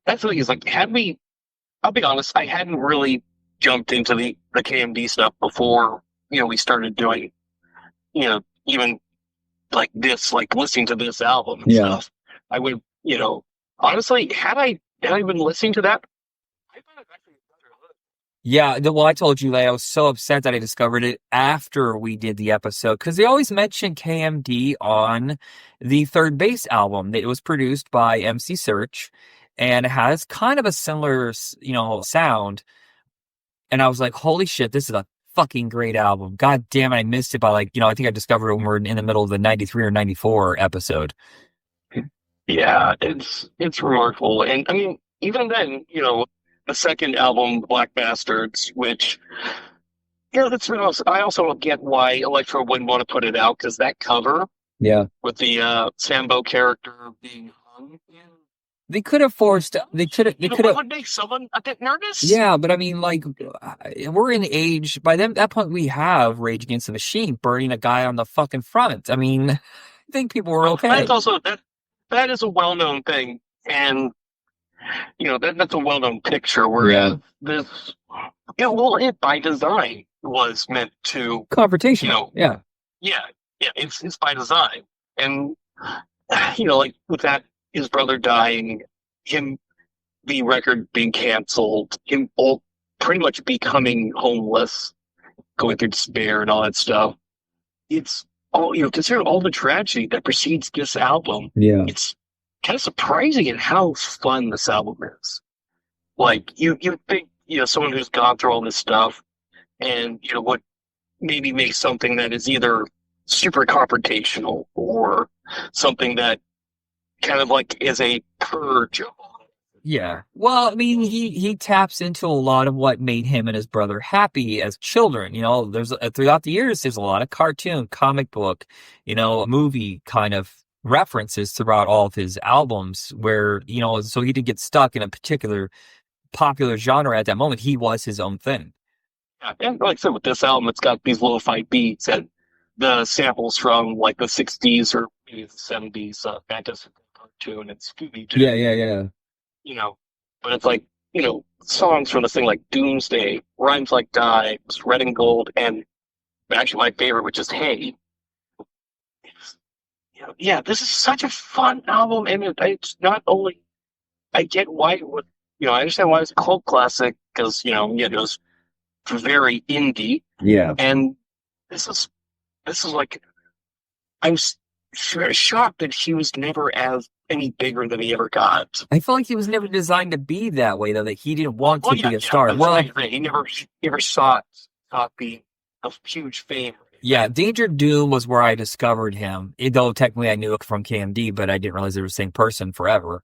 that's the thing is like, I'll be honest, I hadn't really jumped into the KMD stuff before, we started doing, even like this, like listening to this album and Yeah. stuff. I would, honestly, had I been listening to that, I thought it actually better. Yeah, well, I told you, I was so upset that I discovered it after we did the episode because they always mention KMD on the Third Base album. It was produced by MC Search and it has kind of a similar, sound. And I was like, holy shit, this is a fucking great album. God damn it, I missed it by like, I think I discovered it when we were in the middle of the 93 or 94 episode. Yeah, it's remarkable, and I mean, even then, the second album, Black Bastards, which that's real. I also get why Electro wouldn't want to put it out because that cover Yeah. with the Sambo character being hung in, they could have, would make someone a bit nervous. yeah, but I mean, like, we're in age, by that point, we have Rage Against the Machine burning a guy on the fucking front. I mean, I think people were okay. That's also that is a well-known thing, and that's a well-known picture. Whereas this, well, it by design was meant to, Confrontational. Yeah. yeah, yeah, it's by design, and like with that, his brother dying, him, the record being canceled, him all pretty much becoming homeless, going through despair and all that stuff. It's all, considering all the tragedy that precedes this album, Yeah. it's kind of surprising at how fun this album is. Like you think, someone who's gone through all this stuff and would maybe make something that is either super confrontational or something that kind of like is a purge. Yeah. Well, I mean, he taps into a lot of what made him and his brother happy as children. There's throughout the years, there's a lot of cartoon, comic book, movie kind of references throughout all of his albums where, so he didn't get stuck in a particular popular genre at that moment. He was his own thing. Yeah, and like I said, with this album, it's got these lo-fi beats and the samples from like the '60s or maybe the '70s Fantastic cartoon and Scooby Doo. Yeah, yeah, yeah. But it's like, songs from this thing like Doomsday, Rhymes Like Dimes, Red and Gold, and actually my favorite, which is Hey. It's, yeah, this is such a fun album, and it's not only, I get why it would, I understand why it's a cult classic, because, it was very indie, Yeah. and this is like, I'm shocked that he was never any bigger than he ever got. I feel like he was never designed to be that way, though, that he didn't want to be a star. Well, he never sought being a huge fame. Yeah, Danger Doom was where I discovered him, though technically I knew it from KMD, but I didn't realize they were the same person forever.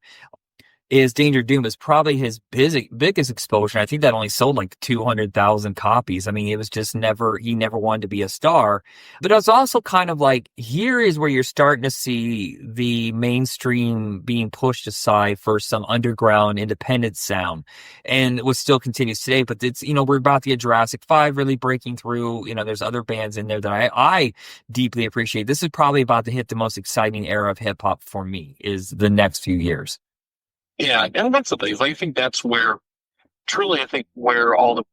is Danger Doom is probably his biggest exposure. I think that only sold like 200,000 copies. I mean, it was just never, he never wanted to be a star. But it was also kind of like, here is where you're starting to see the mainstream being pushed aside for some underground independent sound. And it still continues today. But it's, we're about to get Jurassic 5 really breaking through. There's other bands in there that I deeply appreciate. This is probably about to hit the most exciting era of hip hop for me, is the next few years. Yeah, and that's the thing. I think that's where, truly, I think where all the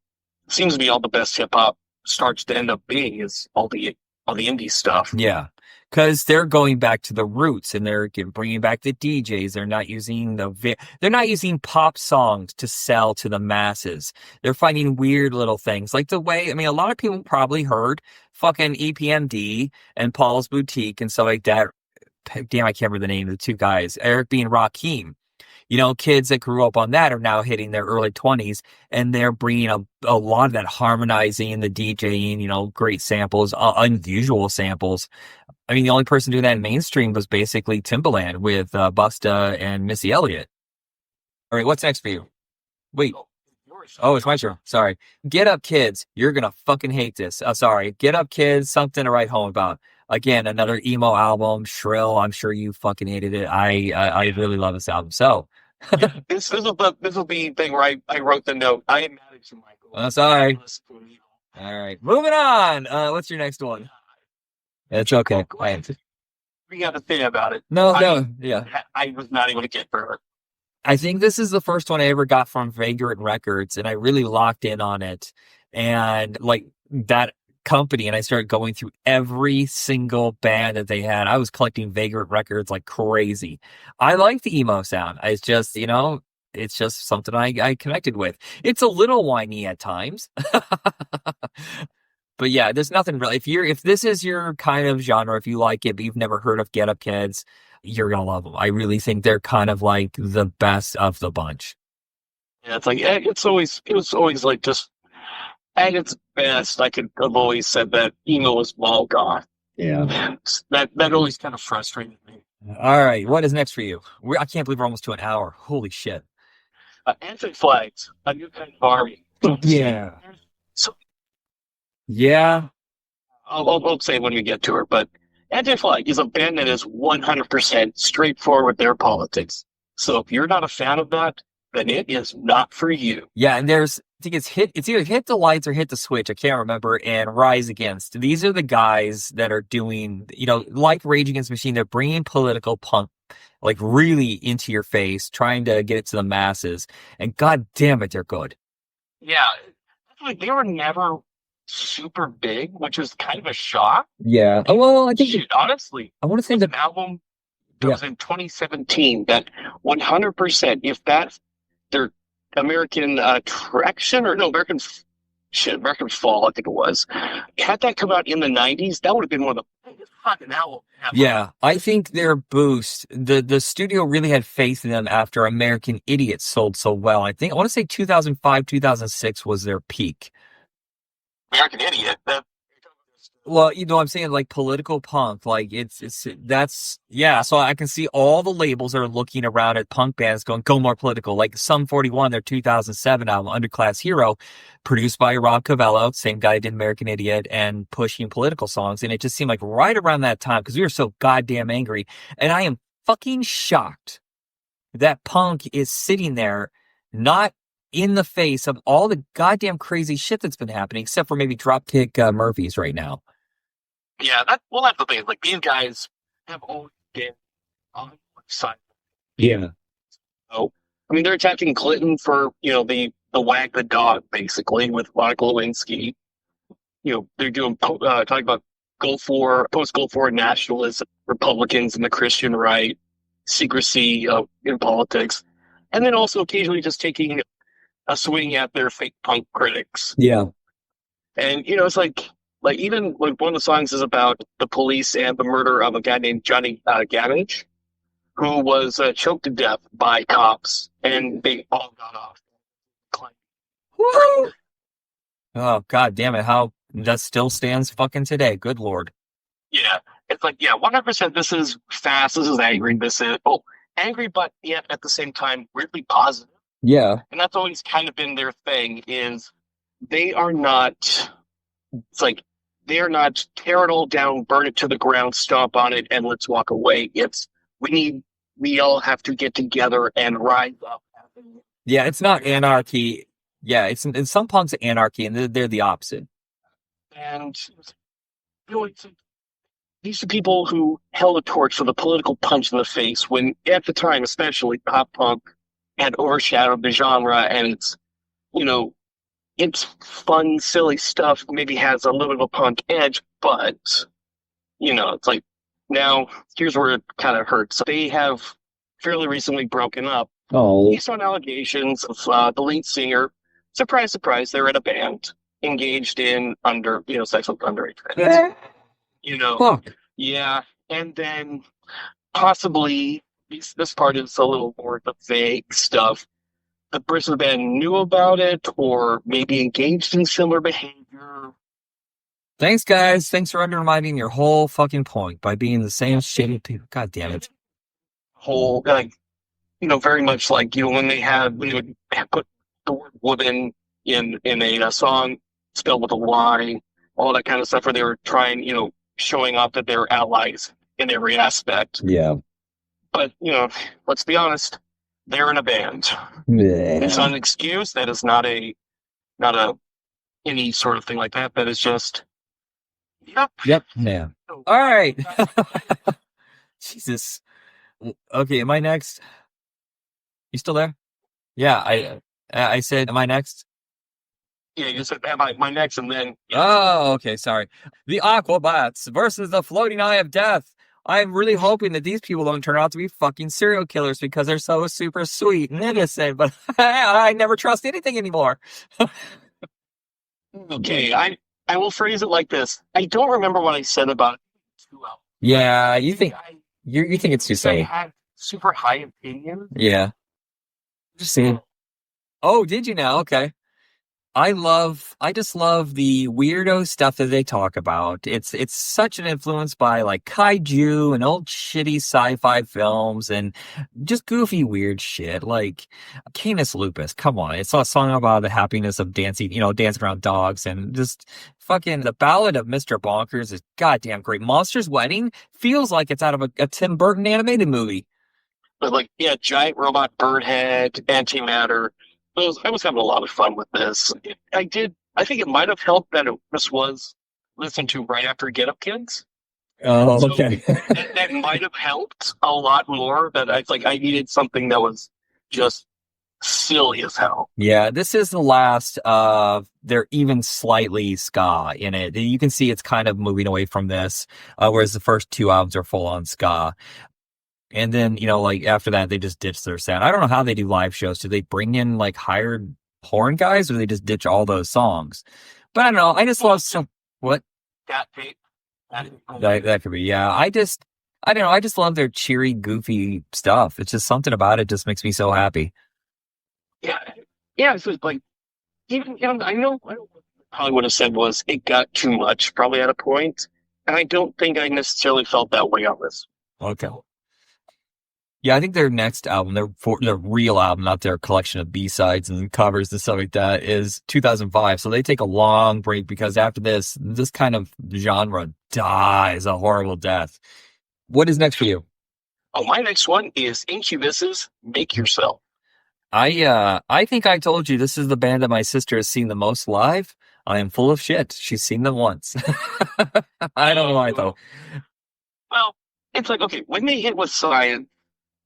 seems to be all the best hip hop starts to end up being is all the indie stuff. Yeah, because they're going back to the roots and they're bringing back the DJs. They're not using they're not using pop songs to sell to the masses. They're finding weird little things like the way, I mean, a lot of people probably heard fucking EPMD and Paul's Boutique and stuff like that. Damn, I can't remember the name of the two guys, Eric B. and Rakim. Kids that grew up on that are now hitting their early 20s and they're bringing a lot of that harmonizing, the DJing, great samples, unusual samples. I mean, the only person doing that in mainstream was basically Timbaland with Busta and Missy Elliott. All right, what's next for you? Wait. Oh, it's my turn. Sorry. Get Up Kids. You're going to fucking hate this. Sorry. Get Up Kids. Something to write home about. Again, another emo album. Shrill. I'm sure you fucking hated it. I really love this album. So. Yeah, this will be the thing where I wrote the note. I am mad at you, Michael. Oh, sorry. All right. Moving on. What's your next one? It's okay. We got to think about it. No. Yeah. I was not able to get through it. I think this is the first one I ever got from Vagrant Records, and I really locked in on it. And like that company, and I started going through every single band that they had. I was collecting Vagrant Records like crazy. I like the emo sound. It's just, it's just something I connected with. It's a little whiny at times. But yeah, there's nothing really. If this is your kind of genre, if you like it, but you've never heard of Get Up Kids, you're gonna love them. I really think they're kind of like the best of the bunch. Yeah, it's like it was always like just at its best. I've always said that emo was mall goth. Yeah, that always kind of frustrated me. All right, what is next for you? I can't believe we're almost to an hour. Holy shit! Anti-Flags, a new kind of army. Yeah. So yeah. I'll say it when we get to her, but Anti-Flag is a band that is 100% straightforward with their politics. So if you're not a fan of that, then it is not for you. Yeah, and I think it's either Hit the Lights or Hit the Switch, I can't remember, and Rise Against. These are the guys that are doing, like Rage Against the Machine, they're bringing political punk like really into your face, trying to get it to the masses, and god damn it, they're good. Yeah, like they were never super big, which was kind of a shock. Yeah. Oh, well, I think honestly, I want to say an album that was in 2017 that 100%, if that their American Traction or no American Fall, I think it was, had that come out in the 90s, that would have been one of the biggest fucking albums. Yeah, I think their boost, the studio really had faith in them after American Idiot sold so well. I want to say 2005, 2006 was their peak. American Idiot. Well, I'm saying like political punk, like yeah. So I can see all the labels are looking around at punk bands going, go more political. Like Sum 41, their 2007 album, Underclass Hero, produced by Rob Cavallo, same guy who did American Idiot, and pushing political songs. And it just seemed like right around that time, because we were so goddamn angry. And I am fucking shocked that punk is sitting there, not in the face of all the goddamn crazy shit that's been happening, except for maybe Dropkick Murphys right now. Yeah, that's the thing. Like, these guys have always been on the side. Yeah. So, I mean, they're attacking Clinton for, the wag the dog, basically, with Monica Lewinsky. They're doing, talking about post-Gulf War nationalism, Republicans and the Christian right, secrecy in politics, and then also occasionally just taking a swing at their fake punk critics. Yeah. And, it's like even like one of the songs is about the police and the murder of a guy named Johnny Gamage, who was choked to death by cops, and they all got off. Woo! Oh, god damn it. How that still stands fucking today. Good lord. Yeah. It's like, 100% this is fast, this is angry, this is, angry, but yet at the same time weirdly positive. Yeah. And that's always kind of been their thing. Is they are not. It's like they are not tear it all down, burn it to the ground, stomp on it, and let's walk away. It's we need. We all have to get together and rise up. Yeah, it's not anarchy. Yeah, it's in some punks anarchy, and they're the opposite. And it's like, these are people who held a torch for the political punch in the face when, at the time, especially pop punk had overshadowed the genre, and you know, it's fun, silly stuff. Maybe has a little bit of a punk edge, but it's like now here's where it kind of hurts. So they have fairly recently broken up Oh. based on allegations of the lead singer. Surprise, surprise, they're in a band engaged in sex with underage kids. Fuck. Yeah, and then possibly this part is a little more the vague stuff. The person of the band knew about it, or maybe engaged in similar behavior. Thanks, guys. Thanks for undermining your whole fucking point by being the same shitty people. God damn it. Whole very much like when they would put the word woman in a song spelled with a Y, all that kind of stuff, where they were trying, showing off that they're allies in every aspect. Yeah. But let's be honest, they're in a band. Yeah. It's not an excuse. That is not a any sort of thing like that. That is just yep. Yep. Yeah. All right. Jesus. Okay, am I next? You still there? Yeah, I said, am I next? Yeah, you said my next, and then Oh, okay, sorry. The Aquabats versus the Floating Eye of Death. I'm really hoping that these people don't turn out to be fucking serial killers because they're so super sweet and innocent, but I never trust anything anymore. Okay, I will phrase it like this. I don't remember what I said about it. Yeah, you think you think it's too I silly. had super high opinions. Yeah. Just saying. Oh, did you now? Okay. I just love the weirdo stuff that they talk about. It's such an influence by like kaiju and old shitty sci-fi films and just goofy weird shit like Canis Lupus. Come on, it's a song about the happiness of dancing, dancing around dogs, and just fucking the Ballad of Mr. Bonkers is goddamn great. Monsters Wedding feels like it's out of a Tim Burton animated movie. But giant robot bird head, antimatter. I was having a lot of fun with this. I did. I think it might have helped that this was listened to right after Get Up Kids. Oh, okay. That might have helped a lot more. That I needed something that was just silly as hell. Yeah, this is the last of they're even slightly ska in it. You can see it's kind of moving away from this, whereas the first two albums are full on ska. And then, after that, they just ditch their sound. I don't know how they do live shows. Do they bring in hired horn guys, or do they just ditch all those songs? But I don't know. I just love some. What? That tape. That could be. Yeah. I don't know. I just love their cheery, goofy stuff. It's just something about it just makes me so happy. Yeah. Yeah. So it's even, I know what I probably would have said was it got too much, probably at a point. And I don't think I necessarily felt that way on this. Okay. Yeah, I think their next album, their real album, not their collection of B-sides and covers and stuff like that, is 2005. So they take a long break because after this kind of genre dies a horrible death. What is next for you? Oh, my next one is Incubus's Make Yourself. I think I told you this is the band that my sister has seen the most live. I am full of shit. She's seen them once. I don't know why though. Well, it's okay, when they hit with Science,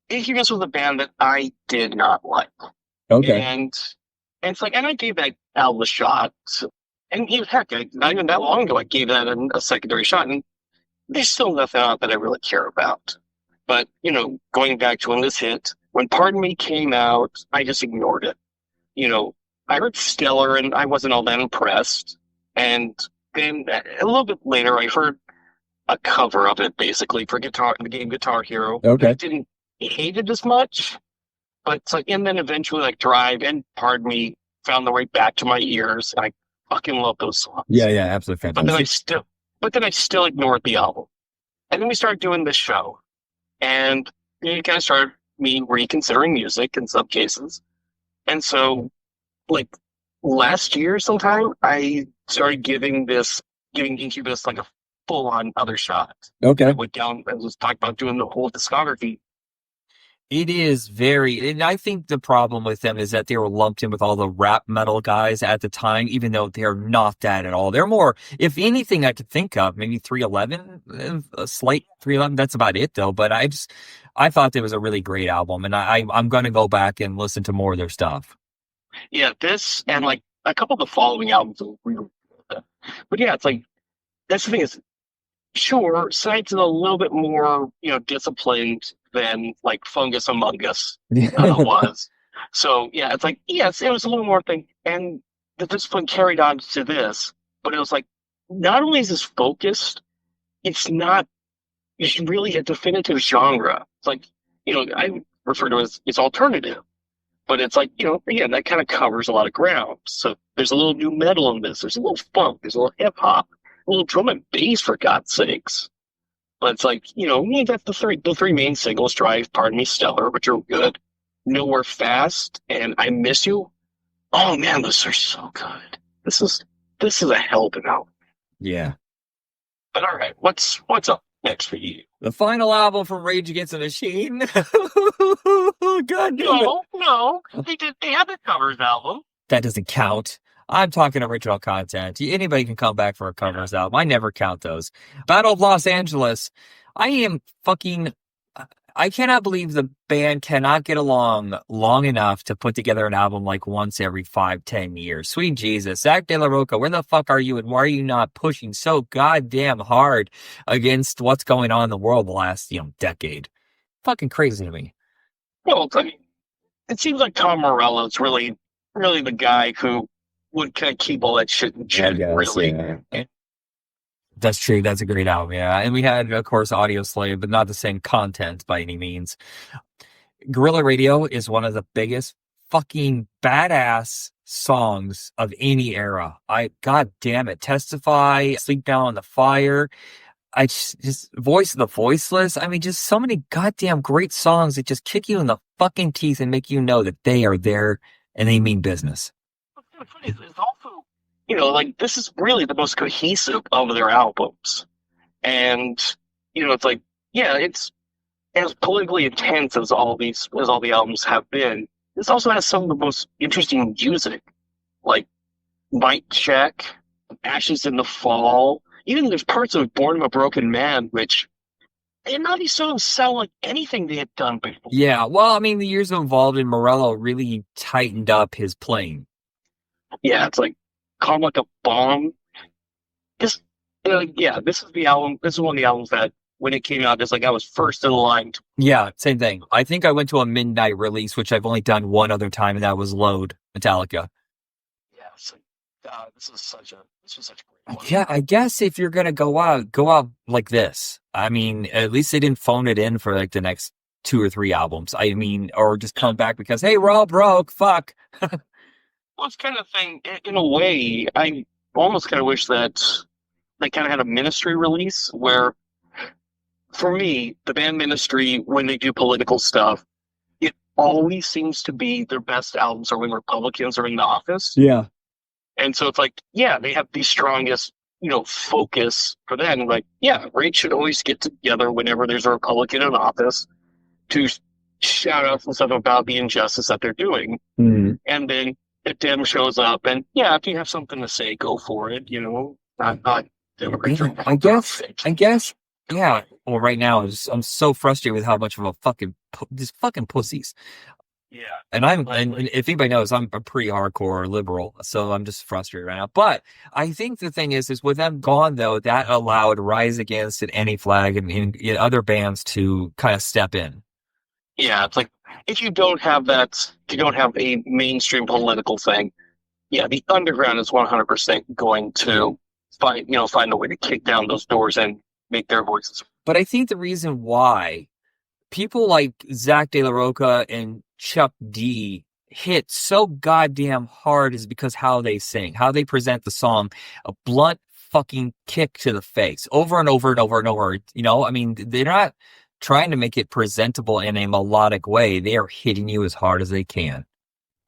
Incubus was a band that I did not like. Okay. And it's and I gave that album a shot. And heck, not even that long ago, I gave that a secondary shot. And there's still nothing out that I really care about. But, going back to when this hit, when Pardon Me came out, I just ignored it. I heard Stellar and I wasn't all that impressed. And then a little bit later, I heard a cover of it, basically, for the game Guitar Hero. Okay. I didn't hate it as much, but and then eventually Drive and Pardon Me found their way back to my ears, and I fucking love those songs. Yeah, absolutely fantastic. But then I still ignored the album. And then we started doing this show, and you kind of started me reconsidering music in some cases. And so, like last year sometime, I started giving Incubus like a full on other shot. I Okay. went down and was talking about doing the whole discography. It is very, and I think the problem with them is that they were lumped in with all the rap metal guys at the time, even though they're not that at all. They're more, if anything I could think of, maybe 311, a slight 311. That's about it though. But I thought it was a really great album, and I'm going to go back and listen to more of their stuff. Yeah, this and like a couple of the following albums are really good. But yeah, it's like that's the thing is sure, Science is a little bit more, disciplined than like Fungus Among Us was. So yeah, it's like yes, it was a little more thing, and the discipline carried on to this, but it was like not only is this focused, it's not it's really a definitive genre. It's like I refer to it as it's alternative, but it's like again that kind of covers a lot of ground. So there's a little new metal in this. There's a little funk. There's a little hip hop. A little drum and bass for God's sakes. But it's like, that's the three main singles, Drive, Pardon Me, Stellar, which are good. Nowhere Fast and I Miss You. Oh man, those are so good. This is a hell of an album. Yeah. But all right, what's up next for you? The final album from Rage Against the Machine. God damn it. No. They had the covers album. That doesn't count. I'm talking original content. Anybody can come back for a covers album. I never count those. Battle of Los Angeles. I am fucking. I cannot believe the band cannot get along long enough to put together an album like once every 5-10 years. Sweet Jesus. Zach De La Roca, where the fuck are you and why are you not pushing so goddamn hard against what's going on in the world the last, decade? Fucking crazy to me. Well, I mean, it seems like Tom Morello is really, really the guy who would kind of keep all that shit in check, really. Yeah. That's true. That's a great album, yeah. And we had, of course, Audio Slave, but not the same content by any means. Guerrilla Radio is one of the biggest fucking badass songs of any era. God damn it. Testify, Sleep Down on the Fire. I just Voice of the Voiceless. I mean, just so many goddamn great songs that just kick you in the fucking teeth and make you know that they are there and they mean business. It's also, like this is really the most cohesive of their albums. And, it's like, yeah, it's as politically intense as all the albums have been. This also has some of the most interesting music, like Mic Check, Ashes in the Fall. Even there's parts of Born of a Broken Man, which none of these songs sound like anything they had done before. Yeah, well, I mean, the years involved in Morello really tightened up his playing. Yeah, it's like Calm Like a Bomb. This, this is the album. This is one of the albums that when it came out, it's like I was first in line. Yeah, same thing. I think I went to a midnight release, which I've only done one other time, and that was Load, Metallica. Yeah, so, this was such a great one. Yeah, I guess if you're gonna go out like this. I mean, at least they didn't phone it in for like the next 2 or 3 albums. I mean, or just come back because hey, we're all broke. Fuck. Well, it's kind of thing. In a way, I almost kind of wish that they kind of had a Ministry release where, for me, the band Ministry, when they do political stuff, it always seems to be their best albums are when Republicans are in the office. Yeah. And so it's like, yeah, they have the strongest, focus for that. And like, yeah, Rage should always get together whenever there's a Republican in office to shout out some stuff about the injustice that they're doing. Mm-hmm. And then if Dem shows up and yeah, if you have something to say, go for it, not Democrats. Yeah, I guess, yeah. Well, right now, I'm so frustrated with how much of a these fucking pussies. Yeah. And and if anybody knows, I'm a pretty hardcore liberal, so I'm just frustrated right now. But I think the thing is with them gone, though, that allowed Rise Against and Any Flag and other bands to kind of step in. Yeah, it's like, if you don't have a mainstream political thing, yeah, the underground is 100% going to find a way to kick down those doors and make their voices. But I think the reason why people like Zach De La Roca and Chuck D hit so goddamn hard is because how they sing, how they present the song, a blunt fucking kick to the face over and over and over and over. I mean, they're not trying to make it presentable in a melodic way. They are hitting you as hard as they can.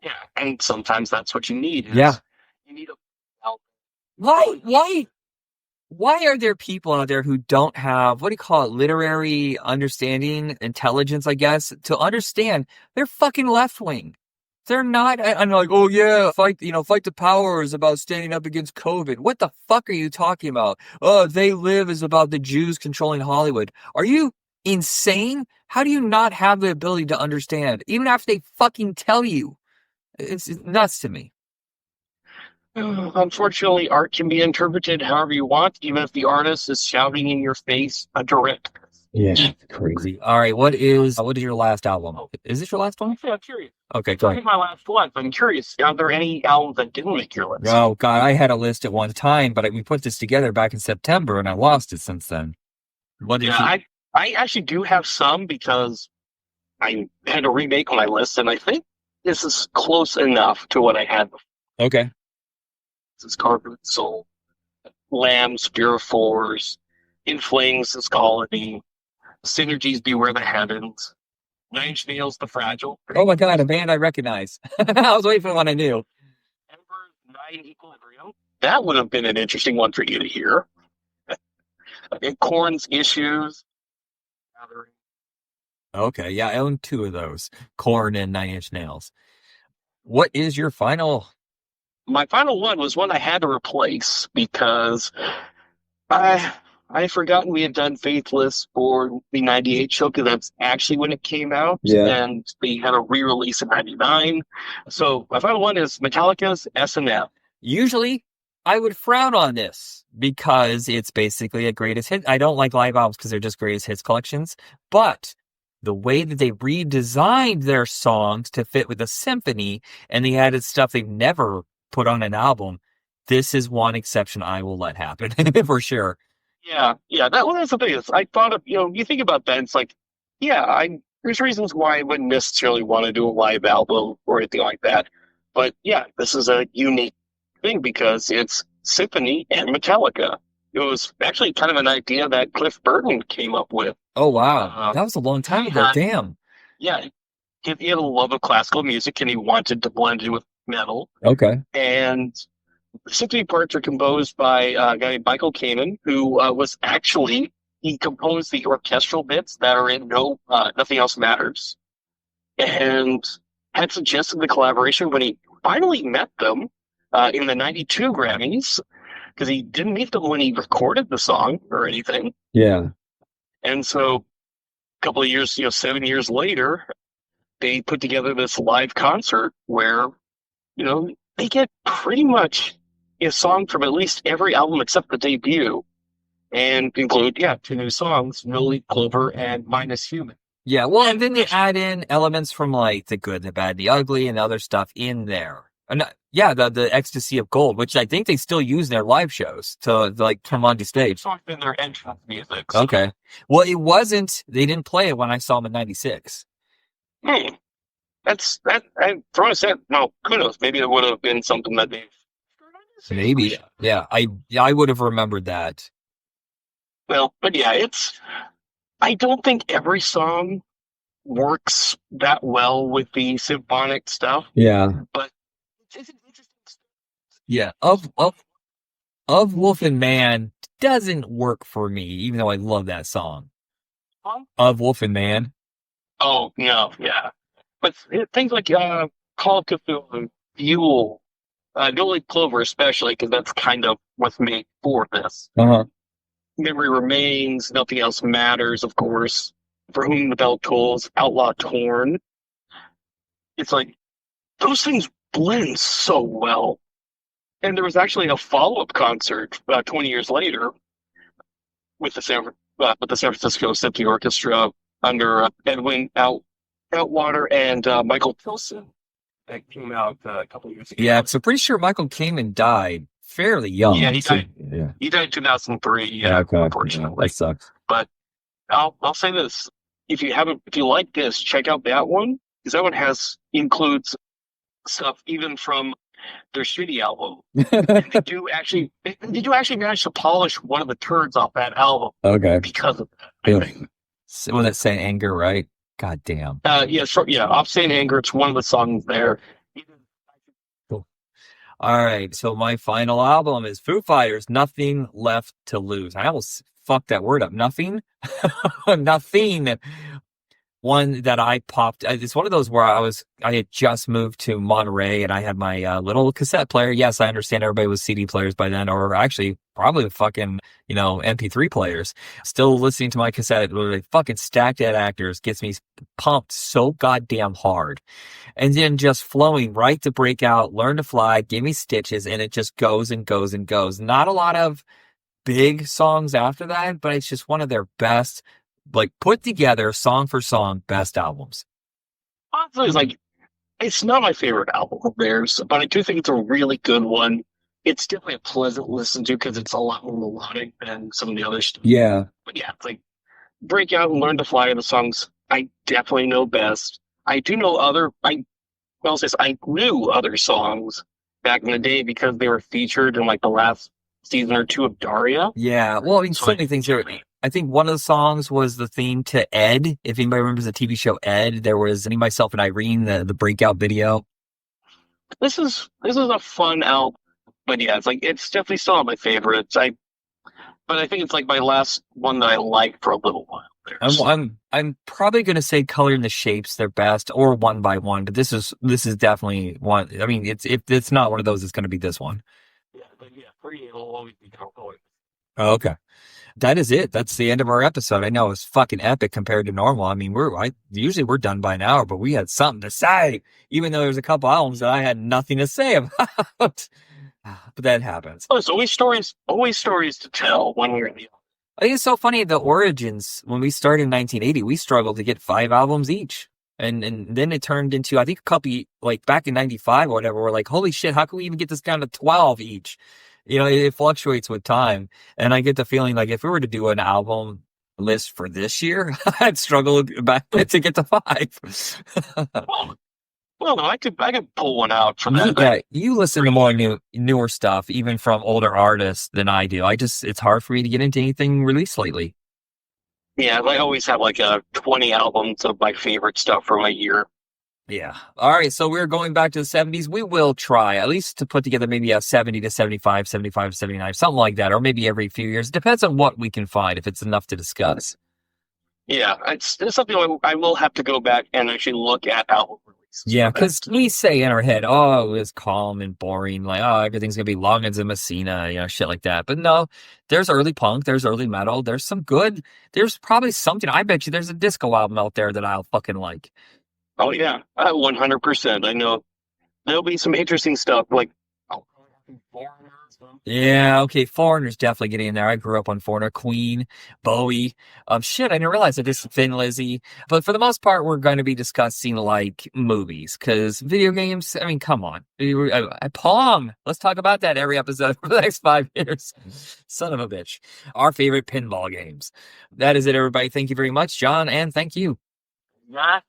Yeah, and sometimes that's what you need. Yeah. You need a album. Why are there people out there who don't have, what do you call it, literary understanding, intelligence, I guess, to understand they're fucking left wing? They're not, I'm like, oh yeah, fight the powers about standing up against COVID. What the fuck are you talking about? Oh, They Live is about the Jews controlling Hollywood. Are you insane? How do you not have the ability to understand, even after they fucking tell you? It's nuts to me. Unfortunately, art can be interpreted however you want, even if the artist is shouting in your face a direct. Yeah, crazy. All right, what is your last album? Is this your last one? Yeah, I'm curious. Okay, go ahead. My last one. I'm curious. Are there any albums that didn't make your list? Oh God, I had a list at one time, but we put this together back in September, and I lost it since then. What did Yeah, you? I actually do have some because I had to remake my list, and I think this is close enough to what I had before. Okay. This is Carbon Soul, Lamb, Spirifores, In Flames, This Colony, Synergies, Beware the Heavens, Nine Inch Nails, The Fragile. Oh my God, a band I recognize. I was waiting for one I knew. Ember's Nine Equilibrium. That would have been an interesting one for you to hear. Korn's Issues. Okay, yeah, I own two of those, Korn and Nine Inch Nails. What is your final? My final one was one I had to replace because I had forgotten we had done Faithless for the '98 show because that's actually when it came out. Yeah. And they had a re-release in '99. So my final one is Metallica's S&M. Usually, I would frown on this because it's basically a greatest hit. I don't like live albums because they're just greatest hits collections, but the way that they redesigned their songs to fit with the symphony and they added stuff they've never put on an album, this is one exception I will let happen for sure. Yeah, that's the thing. I thought of, you think about that, it's like, yeah, there's reasons why I wouldn't necessarily want to do a live album or anything like that. But yeah, this is a unique thing because it's symphony and Metallica. It was actually kind of an idea that Cliff Burton came up with. Oh, wow. That was a long time ago. Damn. Yeah, he had a love of classical music and he wanted to blend it with metal. Okay. And the symphony parts are composed by a guy named Michael Kamen, who he composed the orchestral bits that are in Nothing Else Matters, and had suggested the collaboration when he finally met them in the '92 Grammys, because he didn't meet them when he recorded the song or anything. Yeah. And so a couple of years, 7 years later, they put together this live concert where, they get pretty much a song from at least every album except the debut, and include, two new songs, No Leaf Clover and Minus Human. Yeah, well, and then they add in elements from like the good, the bad, the ugly, and other stuff in there. And yeah, the Ecstasy of Gold, which I think they still use in their live shows to like come onto stage. It's not been their entrance music. So. Okay. Well, it wasn't. They didn't play it when I saw them in '96. That's that. I throwing a set. No, kudos. Maybe it would have been something that they. Maybe. Yeah. I would have remembered that. Well, but yeah, I don't think every song works that well with the symphonic stuff. Yeah. But it's interesting. Yeah. Of Wolf and Man doesn't work for me, even though I love that song. Huh? Of Wolf and Man. Oh no, yeah. But things like Call of Cthulhu, Fuel, No Leaf Clover, especially because that's kind of what's made for this. Uh-huh. Memory Remains, Nothing Else Matters, of course. For Whom the Bell Tolls, Outlaw Torn. It's like those things blend so well. And there was actually a follow-up concert 20 years later with the San Francisco Symphony Orchestra under Edwin Outwater and Michael Tilson. That came out a couple years ago. Yeah, so pretty sure Michael Kamen died fairly young. Yeah, he died. Yeah. He died in 2003. Yeah, okay. Unfortunately, that sucks. But I'll say this: if you like this, check out that one because that one includes stuff even from their shitty album. And they do actually manage to polish one of the turds off that album. Okay. Because of that, I think. Was that Saint Anger, right? God damn. Yeah, sure, yeah, Off Saint Anger. It's one of the songs there. Cool. All right, so my final album is Foo Fighters, Nothing Left to Lose. I almost fucked that word up. Nothing? Nothing. One that I popped. It's one of those where I had just moved to Monterey and I had my little cassette player. Yes, I understand everybody was CD players by then, or actually probably fucking, MP3 players. Still listening to my cassette where they fucking stacked at actors gets me pumped so goddamn hard. And then just flowing right to Breakout, Learn to Fly, Give Me Stitches, and it just goes and goes and goes. Not a lot of big songs after that, but it's just one of their best, like put together song for song best albums. Honestly, it's not my favorite album of theirs, but I do think it's a really good one. It's definitely a pleasant listen to because it's a lot more melodic than some of the other stuff. Yeah. But yeah, it's like Breakout and Learn to Fly are the songs I definitely know best. I do know other. I knew other songs back in the day because they were featured in like the last season or two of Daria. Yeah. Well, I mean, So so many things here. I think one of the songs was the theme to Ed. If anybody remembers the TV show Ed, there was me, myself, and Irene, the breakout video. this is a fun album, but yeah, it's definitely still not my favorites. But I think it's like my last one that I liked for a little while there. So. I'm probably gonna say Color in the Shapes their best or One by One, but this is definitely one. I mean, if it's not one of those, it's gonna be this one. Yeah, but yeah, for you, it'll always be Cowboy. Oh, okay. That is it. That's the end of our episode. I know it's fucking epic compared to normal. I mean, usually we're done by an hour, but we had something to say, even though there's a couple albums that I had nothing to say about. But that happens. Oh, there's always stories to tell one way or the other. I think it's so funny. The origins, when we started in 1980, we struggled to get 5 albums each. And then it turned into, I think a couple, like back in 95 or whatever, we're like, holy shit, how can we even get this down to 12 each? It fluctuates with time. And I get the feeling like if we were to do an album list for this year, I'd struggle back to get to 5. Well, no, I could pull one out from that. Yeah, you listen to more newer stuff, even from older artists than I do. It's hard for me to get into anything released lately. Yeah, I always have like 20 albums of my favorite stuff for my year. Yeah. All right. So we're going back to the 70s. We will try at least to put together maybe a 70 to 75, 75 to 79, something like that, or maybe every few years. Depends on what we can find, if it's enough to discuss. Yeah, it's something I will have to go back and actually look at album releases. Yeah, because we say in our head, oh, it was calm and boring, like, oh, everything's going to be Loggins and Messina, shit like that. But no, there's early punk, there's early metal, there's probably something. I bet you there's a disco album out there that I'll fucking like. Oh yeah, 100%. I know there'll be some interesting stuff like Yeah, okay, Foreigner's definitely getting in there. I grew up on Foreigner, Queen, Bowie. Shit, I didn't realize I did Thin Lizzy. But for the most part, we're going to be discussing like movies, because video games, I mean, come on. Pong. Let's talk about that every episode for the next 5 years. Son of a bitch. Our favorite pinball games. That is it, everybody. Thank you very much, John, and thank you. Yeah.